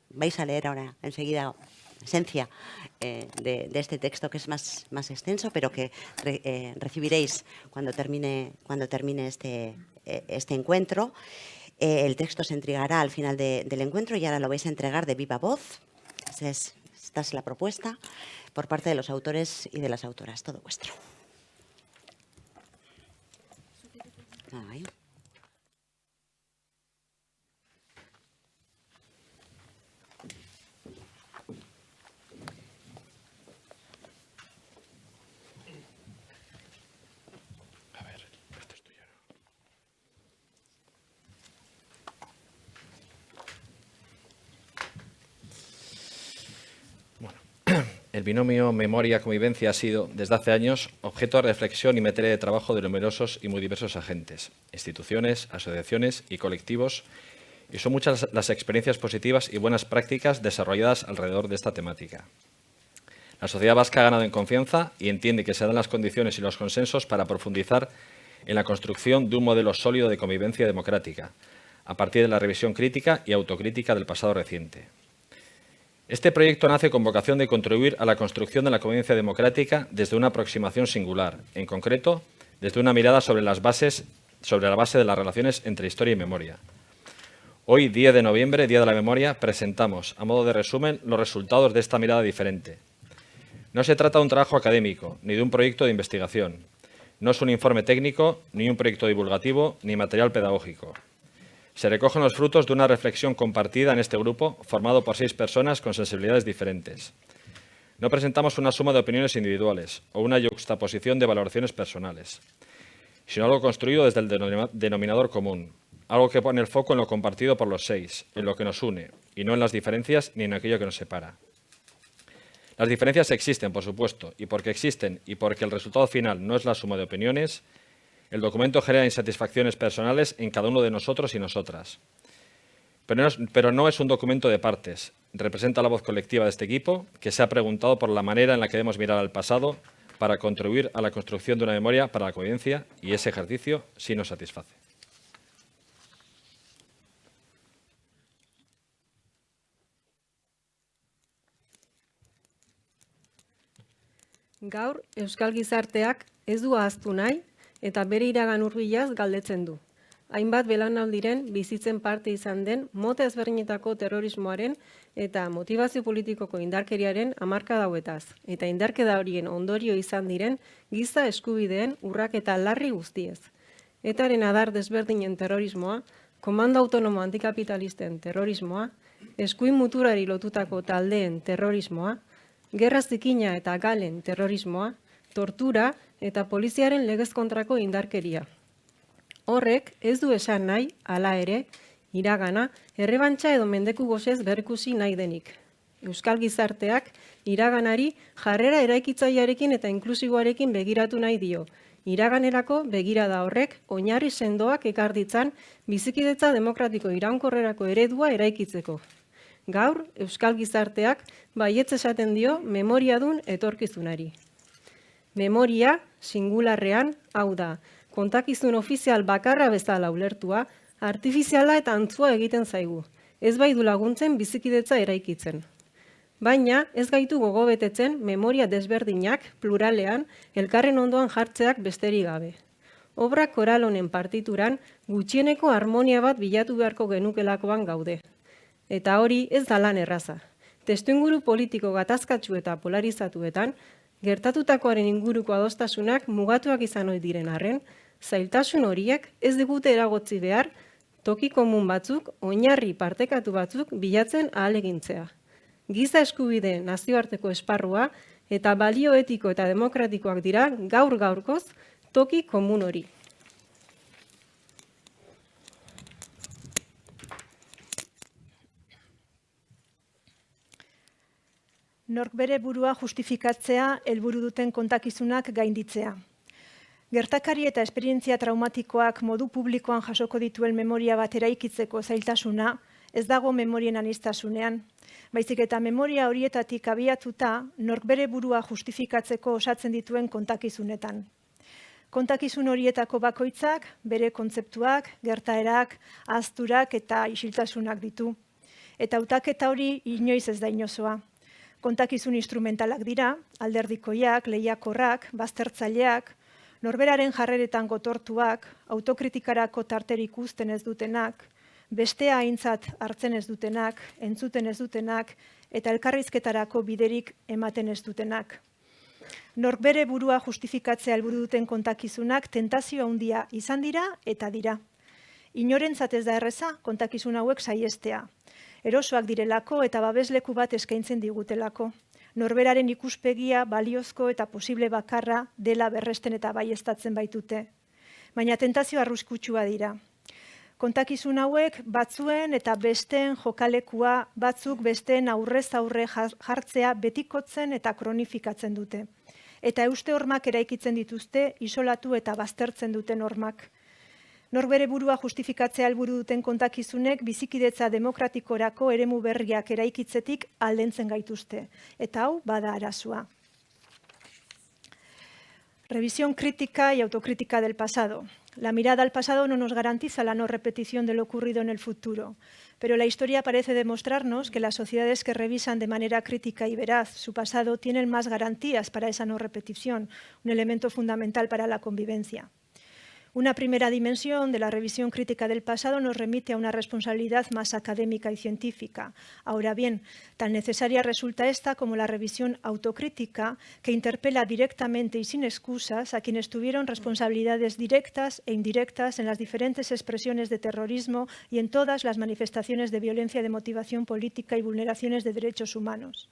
Vais a leer ahora enseguida esencia de este texto, que es más extenso, pero que recibiréis cuando termine este encuentro. El texto se entregará al final del encuentro y ahora lo vais a entregar de viva voz. Esta es la propuesta por parte de los autores y de las autoras. Todo vuestro. Ahí. El binomio memoria-convivencia ha sido, desde hace años, objeto de reflexión y materia de trabajo de numerosos y muy diversos agentes, instituciones, asociaciones y colectivos, y son muchas las experiencias positivas y buenas prácticas desarrolladas alrededor de esta temática. La sociedad vasca ha ganado en confianza y entiende que se dan las condiciones y los consensos para profundizar en la construcción de un modelo sólido de convivencia democrática, a partir de la revisión crítica y autocrítica del pasado reciente. Este proyecto nace con vocación de contribuir a la construcción de la convivencia democrática desde una aproximación singular, en concreto, desde una mirada sobre la base de las relaciones entre historia y memoria. Hoy, 10 de noviembre, Día de la Memoria, presentamos, a modo de resumen, los resultados de esta mirada diferente. No se trata de un trabajo académico, ni de un proyecto de investigación. No es un informe técnico, ni un proyecto divulgativo, ni material pedagógico. Se recogen los frutos de una reflexión compartida en este grupo, formado por 6 personas con sensibilidades diferentes. No presentamos una suma de opiniones individuales o una yuxtaposición de valoraciones personales, sino algo construido desde el denominador común, algo que pone el foco en lo compartido por los 6, en lo que nos une, y no en las diferencias ni en aquello que nos separa. Las diferencias existen, por supuesto, y porque existen y porque el resultado final no es la suma de opiniones, el documento genera insatisfacciones personales en cada uno de nosotros y nosotras. Pero no es un documento de partes. Representa la voz colectiva de este equipo, que se ha preguntado por la manera en la que debemos mirar al pasado para contribuir a la construcción de una memoria para la convivencia, y ese ejercicio sí nos satisface. Gaur, Euskal Gizarteak ez du ahaztu nahi eta bere iragan hurbilaz galdetzen du. Hainbat belaunaldiren bizitzen parte izan den mota ezberdinetako terrorismoaren eta motivazio politikoko indarkeriaren hamarkada hauetaz, eta indarkeda horien ondorio izan diren giza eskubideen urraketa larri guztiez. Etaren adar desberdinen terrorismoa, komando autonomo antikapitalisten terrorismoa, eskuin muturari lotutako taldeen terrorismoa, gerra zikina eta galen terrorismoa, tortura eta poliziaren legez kontrako indarkeria. Horrek ez du esan nahi, hala ere, iragana, errebantxa edo mendeku gozez berrikusi nahi denik. Euskal Gizarteak iraganari jarrera eraikitzailearekin eta inklusiboarekin begiratu nahi dio. Iraganerako begirada horrek oinarri sendoak ekar ditzan bizikidetza demokratiko iraunkorrerako eredua eraikitzeko. Gaur, Euskal Gizarteak baietz esaten dio memoriadun etorkizunari. Memoria, singularrean, hau da, kontakizun ofizial bakarra bezala ulertua, artifiziala eta antzua egiten zaigu. Ez bai du laguntzen bizikidetza eraikitzen. Baina ez gaitu gogobetetzen memoria desberdinak, pluralean, elkarren ondoan jartzeak besterik gabe. Obra koral honen partituran gutxieneko harmonia bat bilatu beharko genukelakoan gaude. Eta hori ez da lan erraza. Testuinguru politiko gatazkatsu eta polarizatuetan, gertatutakoaren inguruko adostasunak mugatuak izan ohi diren arren, zailtasun horiek ez digute eragotzi behar, toki komun batzuk, oinarri partekatu batzuk bilatzen ahalegintzea. Giza eskubide nazioarteko esparrua eta balio etiko eta demokratikoak dira gaur-gaurkoz toki komun hori. Nork bere burua justifikatzea helburu duten kontakizunak gainditzea. Gertakari eta esperientzia traumatikoak modu publikoan jasoko dituen memoria bat eraikitzeko zailtasuna ez dago memorien aniztasunean, baizik eta memoria horietatik abiatuta nork bere burua justifikatzeko osatzen dituen kontakizunetan. Kontakizun horietako bakoitzak bere kontzeptuak, gertaerak, ahazturak eta isiltasunak ditu. Eta hautaketa hori inoiz ez da inozoa. Kontakizun instrumentalak dira, alderdikoiak, lehiakorrak, baztertzaileak, norberaren jarreretan gotortuak, autokritikarako tarterik uzten ez dutenak, bestea aintzat hartzen ez dutenak, entzuten ez dutenak, eta elkarrizketarako biderik ematen ez dutenak. Nork bere burua justifikatzea helburu duten kontakizunak tentazio handia izan dira eta dira. Inorentzat ez da erreza kontakizun hauek saihestea. Erosoak direlako eta babesleku bat eskaintzen digutelako. Norberaren ikuspegia baliozko eta posible bakarra dela berresten eta baieztatzen baitute. Baina tentazio arriskutsua dira. Kontakizun hauek batzuen eta besteen jokalekua, batzuk besteen aurrez aurre jartzea betikotzen eta kronifikatzen dute. Eta euste hormak eraikitzen dituzte, isolatu eta baztertzen duten hormak. Norbere burua justifikatzea helburu duten kontakizunek bizikidetza demokratikorako eremu berriak eraikitzetik aldentzen gaituzte. Eta hau bada arazoa. Revisión crítica y autocrítica del pasado. La mirada al pasado no nos garantiza la no repetición de lo ocurrido en el futuro, pero la historia parece demostrarnos que las sociedades que revisan de manera crítica y veraz su pasado tienen más garantías para esa no repetición, un elemento fundamental para la convivencia. Una primera dimensión de la revisión crítica del pasado nos remite a una responsabilidad más académica y científica. Ahora bien, tan necesaria resulta esta como la revisión autocrítica que interpela directamente y sin excusas a quienes tuvieron responsabilidades directas e indirectas en las diferentes expresiones de terrorismo y en todas las manifestaciones de violencia de motivación política y vulneraciones de derechos humanos.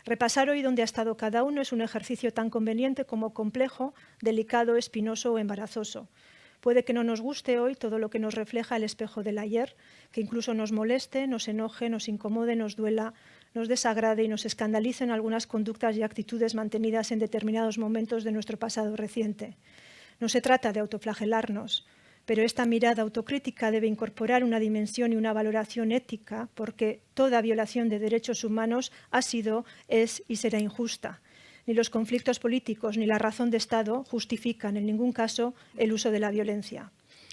Repasar hoy dónde ha estado cada uno es un ejercicio tan conveniente como complejo, delicado, espinoso o embarazoso. Puede que no nos guste hoy todo lo que nos refleja el espejo del ayer, que incluso nos moleste, nos enoje, nos incomode, nos duela, nos desagrade y nos escandalice en algunas conductas y actitudes mantenidas en determinados momentos de nuestro pasado reciente. No se trata de autoflagelarnos, pero esta mirada autocrítica debe incorporar una dimensión y una valoración ética, porque toda violación de derechos humanos ha sido, es y será injusta. Ni los conflictos políticos ni la razón de Estado justifican en ningún caso el uso de la violencia.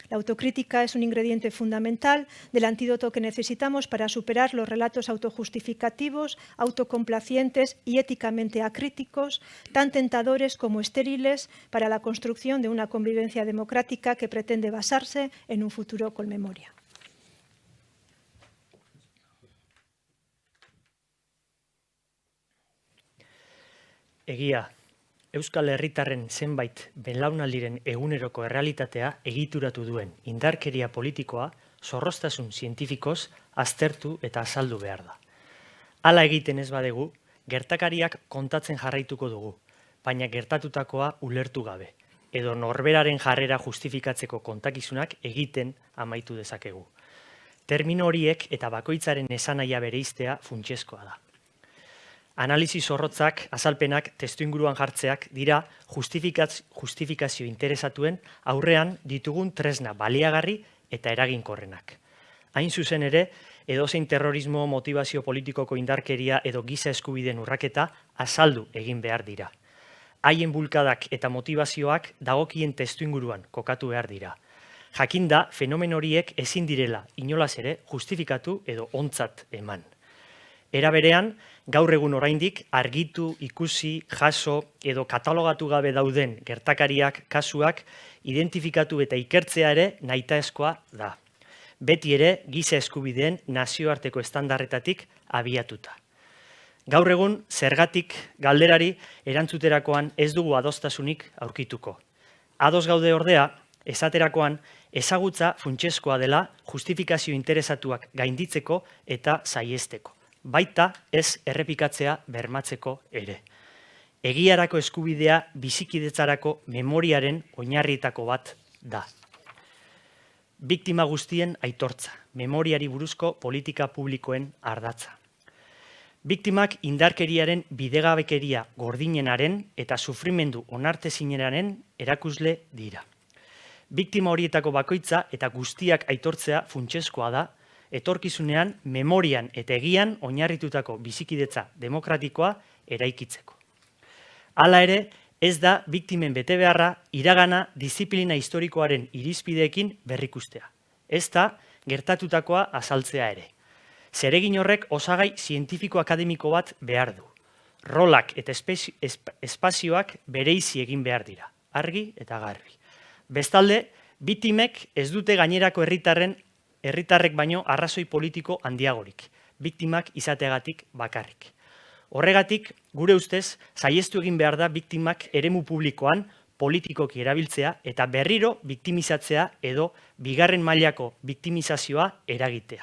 La autocrítica es un ingrediente fundamental del antídoto que necesitamos para superar los relatos autojustificativos, autocomplacientes y éticamente acríticos, tan tentadores como estériles para la construcción de una convivencia democrática que pretende basarse en un futuro con memoria. Egia, Euskal Herritarren zenbait belaunaldiren eguneroko errealitatea egituratu duen indarkeria politikoa zorroztasun zientifikoz aztertu eta azaldu behar da. Hala egiten ez badegu, gertakariak kontatzen jarraituko dugu, baina gertatutakoa ulertu gabe, edo norberaren jarrera justifikatzeko kontakizunak egiten amaitu dezakegu. Termino horiek eta bakoitzaren esanahia bereiztea funtsezkoa da. Analisi zorrotzak, azalpenak, testuinguruan jartzeak dira justifikazio interesatuen aurrean ditugun tresna baliagarri eta eraginkorrenak. Hain zuzen ere, edozein terrorismo, motivazio politikoko indarkeria edo giza eskubideen urraketa azaldu egin behar dira. Haien bulkadak eta motivazioak dagokien testuinguruan kokatu behar dira. Jakinda, fenomen horiek ezin direla inolaz ere justifikatu edo ontzat eman. Era berean, gaur egun oraindik argitu, ikusi, jaso edo katalogatu gabe dauden gertakariak, kasuak, identifikatu eta ikertzea ere nahitaezkoa da. Beti ere, giza eskubideen nazioarteko estandarretatik abiatuta. Gaur egun, zergatik galderari erantzuterakoan ez dugu adostasunik aurkituko. Ados gaude ordea, esaterakoan, ezagutza funtsezkoa dela justifikazio interesatuak gainditzeko eta saihesteko. Baita ez errepikatzea bermatzeko ere. Egiarako eskubidea bizikidetzarako memoriaren oinarrietako bat da. Biktima guztien aitortza, memoriari buruzko politika publikoen ardatza. Biktimak indarkeriaren bidegabekeria gordinenaren eta sufrimendu onartezinenaren erakusle dira. Biktima horietako bakoitza eta guztiak aitortzea funtsezkoa da, etorkizunean memorian eta egian oinarritutako bizikidetza demokratikoa eraikitzeko. Hala ere, ez da biktimen betebeharra iragana diziplina historikoaren irizpideekin berrikustea. Ez da gertatutakoa azaltzea ere. Zeregin horrek osagai zientifiko akademiko bat behar du. Rolak eta espazioak bereizi egin behar dira, argi eta garbi. Bestalde, biktimek ez dute gainerako herritarrek baino arrazoi politiko handiagorik, biktimak izateagatik bakarrik. Horregatik, gure ustez, saihestu egin behar da biktimak eremu publikoan politikoki erabiltzea eta berriro biktimizatzea edo bigarren mailako biktimizazioa eragitea.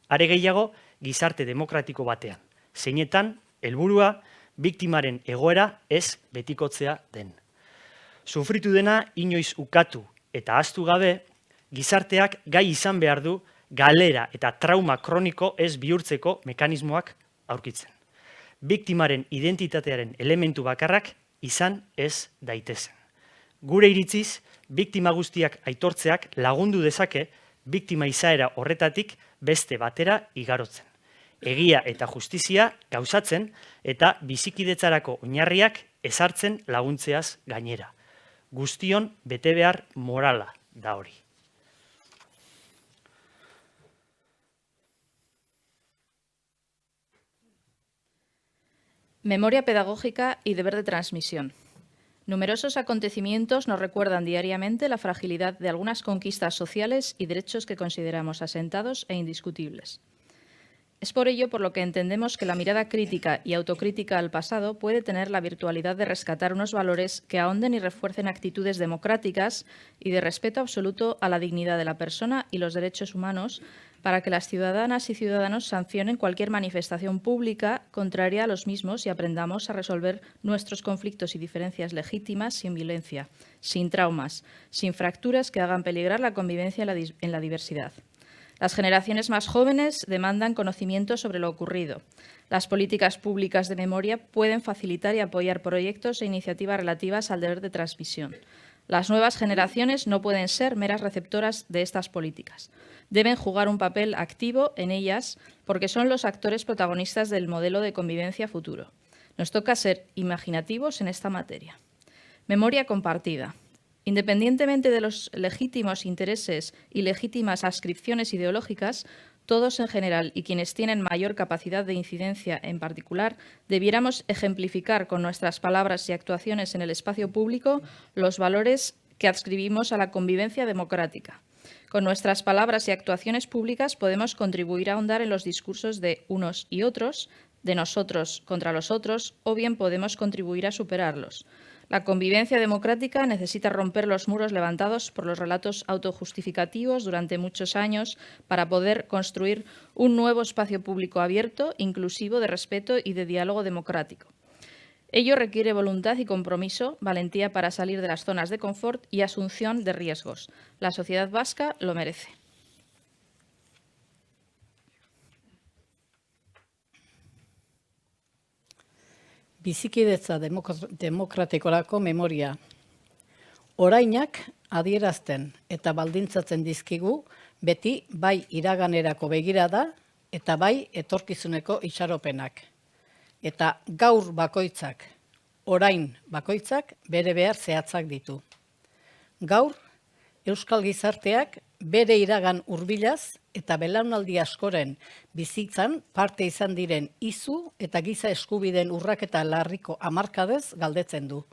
Are gehiago, gizarte demokratiko batean, zeinetan, helburua, biktimaren egoera ez betikotzea den. Sufritu dena inoiz ukatu eta ahaztu gabe, gizarteak gai izan behar du galera eta trauma kroniko ez bihurtzeko mekanismoak aurkitzen. Biktimaren identitatearen elementu bakarrak izan ez daitezen. Gure iritziz, biktima guztiak aitortzeak lagundu dezake biktima izaera horretatik beste batera igarotzen. Egia eta justizia gauzatzen eta bizikidetzarako oinarriak ezartzen laguntzeaz gainera. Guztion betebehar morala da hori. Memoria pedagógica y deber de transmisión. Numerosos acontecimientos nos recuerdan diariamente la fragilidad de algunas conquistas sociales y derechos que consideramos asentados e indiscutibles. Es por ello por lo que entendemos que la mirada crítica y autocrítica al pasado puede tener la virtualidad de rescatar unos valores que ahonden y refuercen actitudes democráticas y de respeto absoluto a la dignidad de la persona y los derechos humanos, para que las ciudadanas y ciudadanos sancionen cualquier manifestación pública contraria a los mismos y aprendamos a resolver nuestros conflictos y diferencias legítimas sin violencia, sin traumas, sin fracturas que hagan peligrar la convivencia en la diversidad. Las generaciones más jóvenes demandan conocimiento sobre lo ocurrido. Las políticas públicas de memoria pueden facilitar y apoyar proyectos e iniciativas relativas al deber de transmisión. Las nuevas generaciones no pueden ser meras receptoras de estas políticas. Deben jugar un papel activo en ellas porque son los actores protagonistas del modelo de convivencia futuro. Nos toca ser imaginativos en esta materia. Memoria compartida. Independientemente de los legítimos intereses y legítimas adscripciones ideológicas, todos en general y quienes tienen mayor capacidad de incidencia en particular, debiéramos ejemplificar con nuestras palabras y actuaciones en el espacio público los valores que adscribimos a la convivencia democrática. Con nuestras palabras y actuaciones públicas podemos contribuir a ahondar en los discursos de unos y otros, de nosotros contra los otros, o bien podemos contribuir a superarlos. La convivencia democrática necesita romper los muros levantados por los relatos autojustificativos durante muchos años para poder construir un nuevo espacio público abierto, inclusivo, de respeto y de diálogo democrático. Ello requiere voluntad y compromiso, valentía para salir de las zonas de confort y asunción de riesgos. La sociedad vasca lo merece. Bizikidetza demokratikorako memoria. Orainak adierazten eta baldintzatzen dizkigu beti bai iraganerako begirada eta bai etorkizuneko itxaropenak. Eta gaur bakoitzak, orain bakoitzak bere behar zehatzak ditu. Gaur, Euskal Gizarteak bere iragan hurbilaz eta belaunaldi askoren bizitzan parte izan diren izu eta giza eskubideen urraketa larriko hamarkadez galdetzen du.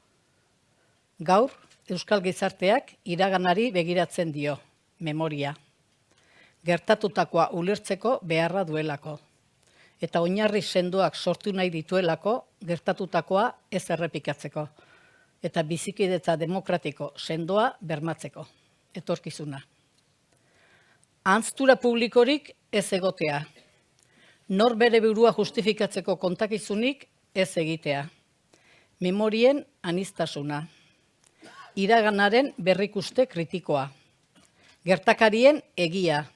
Gaur, Euskal Gizarteak iraganari begiratzen dio, memoria. Gertatutakoa ulertzeko beharra duelako. Eta oinarri sendoak sortu nahi dituelako gertatutakoa ez errepikatzeko. Eta bizikidetza demokratiko sendoa bermatzeko. Etorkizuna. Ahanztura publikorik ez egotea. Nor bere burua justifikatzeko kontakizunik ez egitea. Memorien aniztasuna. Iraganaren berrikuste kritikoa. Gertakarien egia,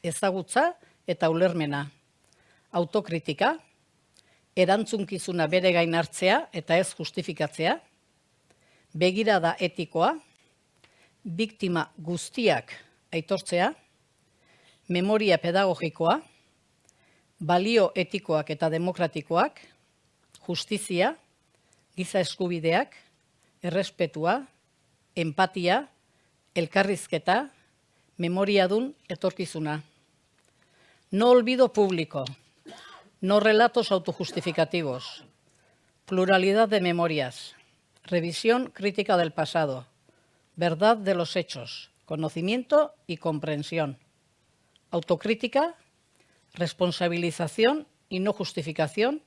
ezagutza eta ulermena. Autokritika, erantzunkizuna bere gain hartzea eta ez justifikatzea. Begirada etikoa, biktima guztiak aitortzea, memoria pedagogikoa, balio etikoak eta demokratikoak, justizia, giza eskubideak, errespetua, empatia, elkarrizketa, memoriadun etorkizuna. No olvido público, no relatos autojustificativos, pluralidad de memorias, revisión crítica del pasado, verdad de los hechos, conocimiento y comprensión, autocrítica, responsabilización y no justificación,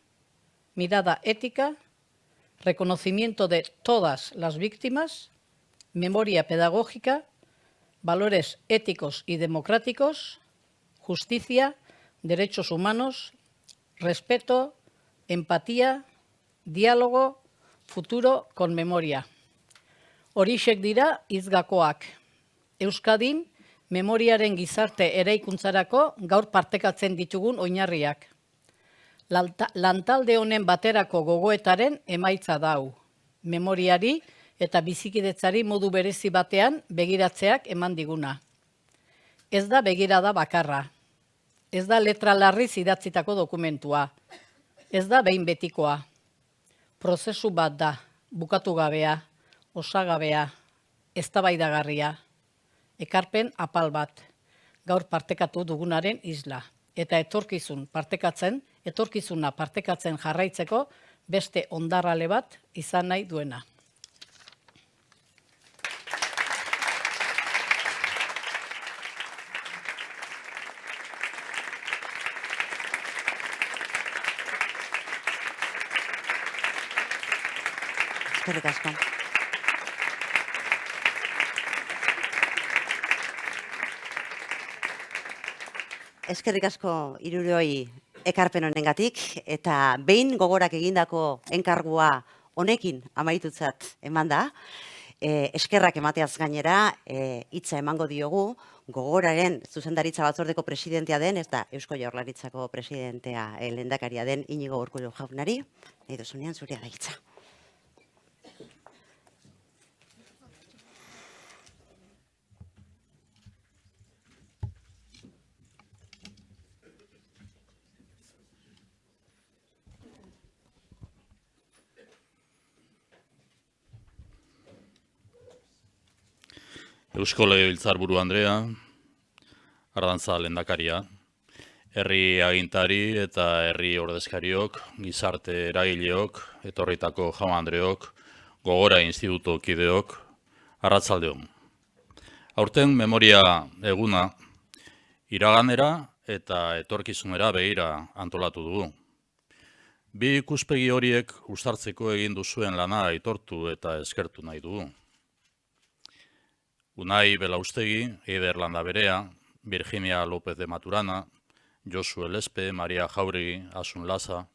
mirada ética, reconocimiento de todas las víctimas, memoria pedagógica, valores éticos y democráticos, justicia, derechos humanos, respeto, empatía, diálogo, futuro con memoria. Horixek dira hizgakoak. Euskadin, memoriaren gizarte eraikuntzarako gaur partekatzen ditugun oinarriak. Lantalde honen baterako gogoetaren emaitza dau. Memoriari eta bizikidetzari modu berezi batean begiratzeak eman diguna. Ez da begirada bakarra. Ez da letra larriz idatzitako dokumentua. Ez da behin betikoa. Prozesu bat da, bukatu gabea, osagabea, eztabaidagarria. Ekarpen apal bat, gaur partekatu dugunaren isla. Eta etorkizuna partekatzen jarraitzeko beste hondarrale bat izan nahi duena. Eskerrik asko. Eskerrik asko hiruroi ekarpen honengatik eta behin gogorak egindako enkargua honekin amaitutzat eman da. Eskerrak emateaz gainera hitza emango diogu gogoraren zuzendaritza batzordeko presidentea den, ez da Eusko Jaurlaritzako presidentea lehendakaria den Iñigo Urkullu jaunari. Nahi duzunean zurea da hitza. Eusko Legebiltzarburu Andrea, Ardantza lehendakaria, herri agintari eta herri ordezkariok, gizarte eragileok, etorritako jaun andreok, Gogora Instituto kideok, arratsaldeon. Aurten memoria eguna iraganera eta etorkizunera begira antolatu dugu. Bi ikuspegi horiek uztartzeko egin duzuen lana aitortu eta eskertu nahi dugu. Unai Belaustegi, Eider Landaberea, Virginia López de Maturana, Josu Elespe, Maria Jauregi, Asun Laza,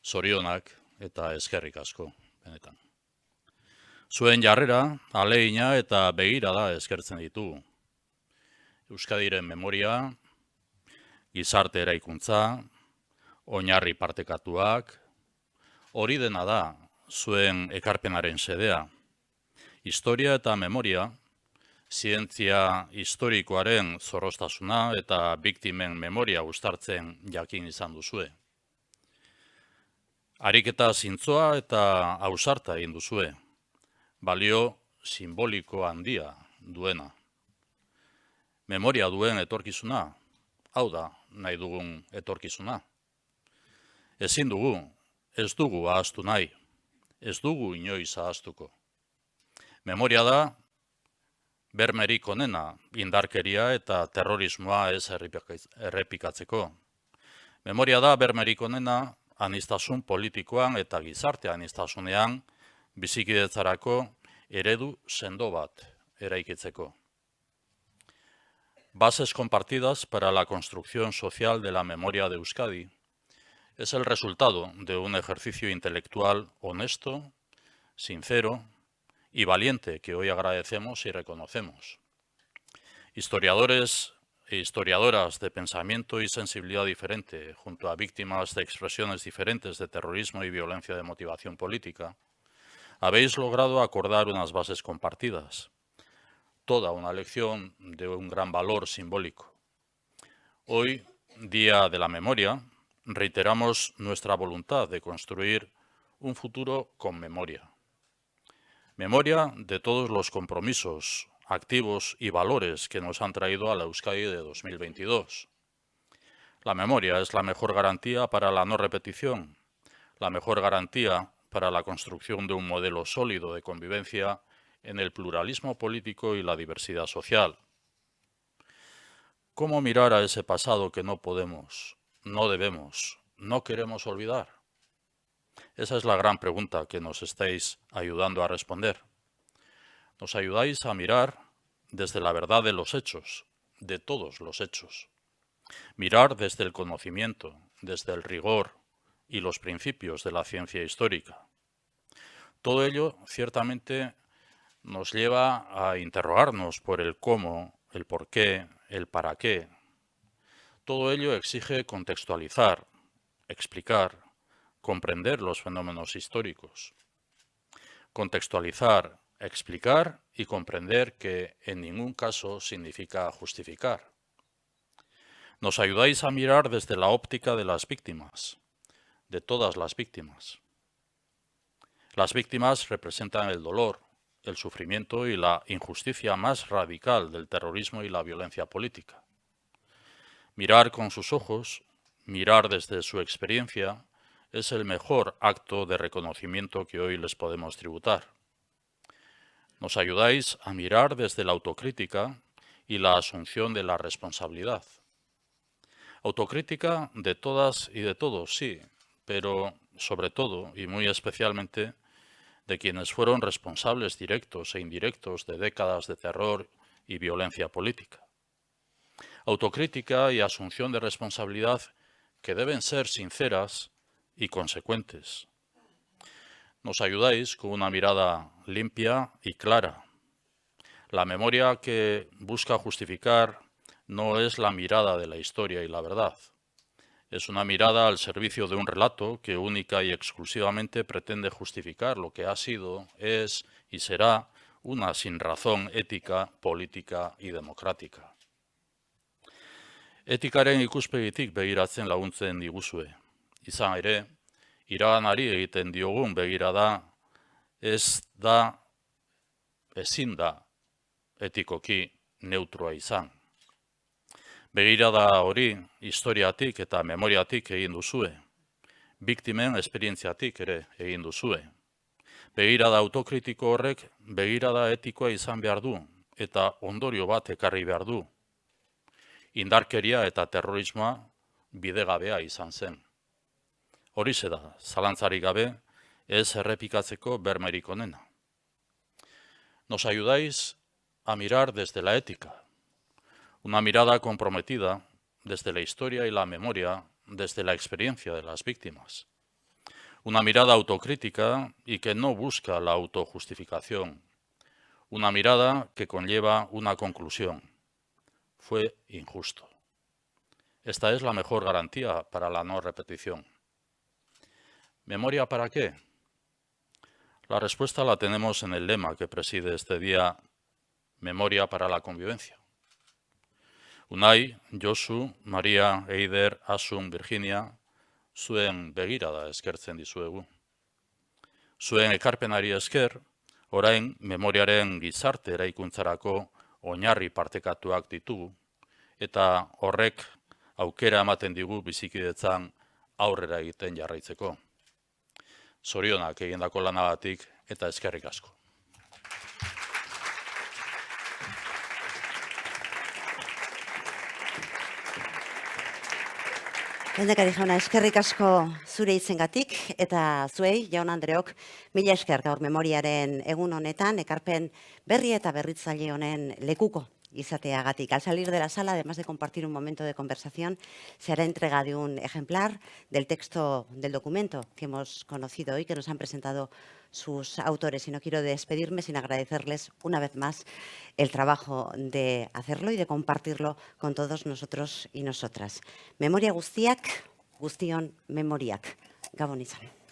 zorionak eta eskerrik asko, benetan. Zuen jarrera, ahalegina eta begirada eskertzen ditugu. Euskadiren memoria, gizarte eraikuntza, oinarri partekatuak, hori dena da zuen ekarpenaren xedea. Historia eta memoria, zientzia historikoaren zorroztasuna eta biktimen memoria uztartzen jakin izan duzue. Ariketa zintzoa eta ausarta egin duzue, balio simboliko handia duena. Memoria duen etorkizuna, hau da nahi dugun etorkizuna. Ezin dugu, ez dugu ahaztu nahi, ez dugu inoiz ahaztuko. Memoria da, bermerik onena indarkeria eta terrorismoa ez errepikatzeko. Memoria da, bermerik onena aniztasun politikoan eta gizarte aniztasunean bizikidetzarako eredu sendo bat eraikitzeko. Bases compartidas para la construcción social de la memoria de Euskadi es el resultado de un ejercicio intelectual honesto, sincero y valiente que hoy agradecemos y reconocemos. Historiadores e historiadoras de pensamiento y sensibilidad diferente, junto a víctimas de expresiones diferentes de terrorismo y violencia de motivación política, habéis logrado acordar unas bases compartidas, toda una lección de un gran valor simbólico. Hoy, Día de la Memoria, reiteramos nuestra voluntad de construir un futuro con memoria. Memoria de todos los compromisos, activos y valores que nos han traído a la Euskadi de 2022. La memoria es la mejor garantía para la no repetición, la mejor garantía para la construcción de un modelo sólido de convivencia en el pluralismo político y la diversidad social. ¿Cómo mirar a ese pasado que no podemos, no debemos, no queremos olvidar? Esa es la gran pregunta que nos estáis ayudando a responder. Nos ayudáis a mirar desde la verdad de los hechos, de todos los hechos. Mirar desde el conocimiento, desde el rigor y los principios de la ciencia histórica. Todo ello, ciertamente, nos lleva a interrogarnos por el cómo, el por qué, el para qué. Todo ello exige contextualizar, explicar, comprender los fenómenos históricos. Contextualizar, explicar y comprender que en ningún caso significa justificar. Nos ayudáis a mirar desde la óptica de las víctimas, de todas las víctimas. Las víctimas representan el dolor, el sufrimiento y la injusticia más radical del terrorismo y la violencia política. Mirar con sus ojos, mirar desde su experiencia, es el mejor acto de reconocimiento que hoy les podemos tributar. Nos ayudáis a mirar desde la autocrítica y la asunción de la responsabilidad. Autocrítica de todas y de todos, sí, pero sobre todo y muy especialmente de quienes fueron responsables directos e indirectos de décadas de terror y violencia política. Autocrítica y asunción de responsabilidad que deben ser sinceras y consecuentes. Nos ayudáis con una mirada limpia y clara. La memoria que busca justificar no es la mirada de la historia y la verdad. Es una mirada al servicio de un relato que única y exclusivamente pretende justificar lo que ha sido, es y será una sinrazón ética, política y democrática. Etikaren ikuspegitik begiratzen laguntzen diguzue. Izan ere, iraganari egiten diogun begirada ezin da etikoki neutroa izan. Begirada hori historiatik eta memoriatik egin duzue. Biktimen esperientziatik ere egin duzue. Begirada autokritiko horrek begirada etikoa izan behar du eta ondorio bat ekarri behar du. Indarkeria eta terrorismoa bidegabea izan zen. Horixe da, zalantzarik gabe, ez errepikatzeko bermerik onena. Nos ayudáis a mirar desde la ética, una mirada comprometida desde la historia y la memoria, desde la experiencia de las víctimas. Una mirada autocrítica y que no busca la autojustificación. Una mirada que conlleva una conclusión. Fue injusto. Esta es la mejor garantía para la no repetición. ¿Memoria para qué? La respuesta la tenemos en el lema que preside este día, Memoria para la convivencia. Unai, Josu, Maria, Eider, Asun, Virginia, zuen begirada eskertzen dizuegu. Zuen ekarpenari esker, orain memoriaren gizarte eraikuntzarako oinarri partekatuak ditugu, eta horrek aukera ematen digu bizikidetzan aurrera egiten jarraitzeko. Zorionak egindako lanagatik eta eskerrik asko. Lehendakari jauna, eskerrik asko zure izengatik eta zuei, jaun Andreok, mila esker gaur memoriaren egun honetan, ekarpen berri eta berritzaile honen lekuko izateagatik. Al salir de la sala, además de compartir un momento de conversación, se hará entrega de un ejemplar del texto del documento que hemos conocido hoy, que nos han presentado sus autores. Y no quiero despedirme sin agradecerles una vez más el trabajo de hacerlo y de compartirlo con todos nosotros y nosotras. Memoria guztiak, guztion memoriak. Gabon izan.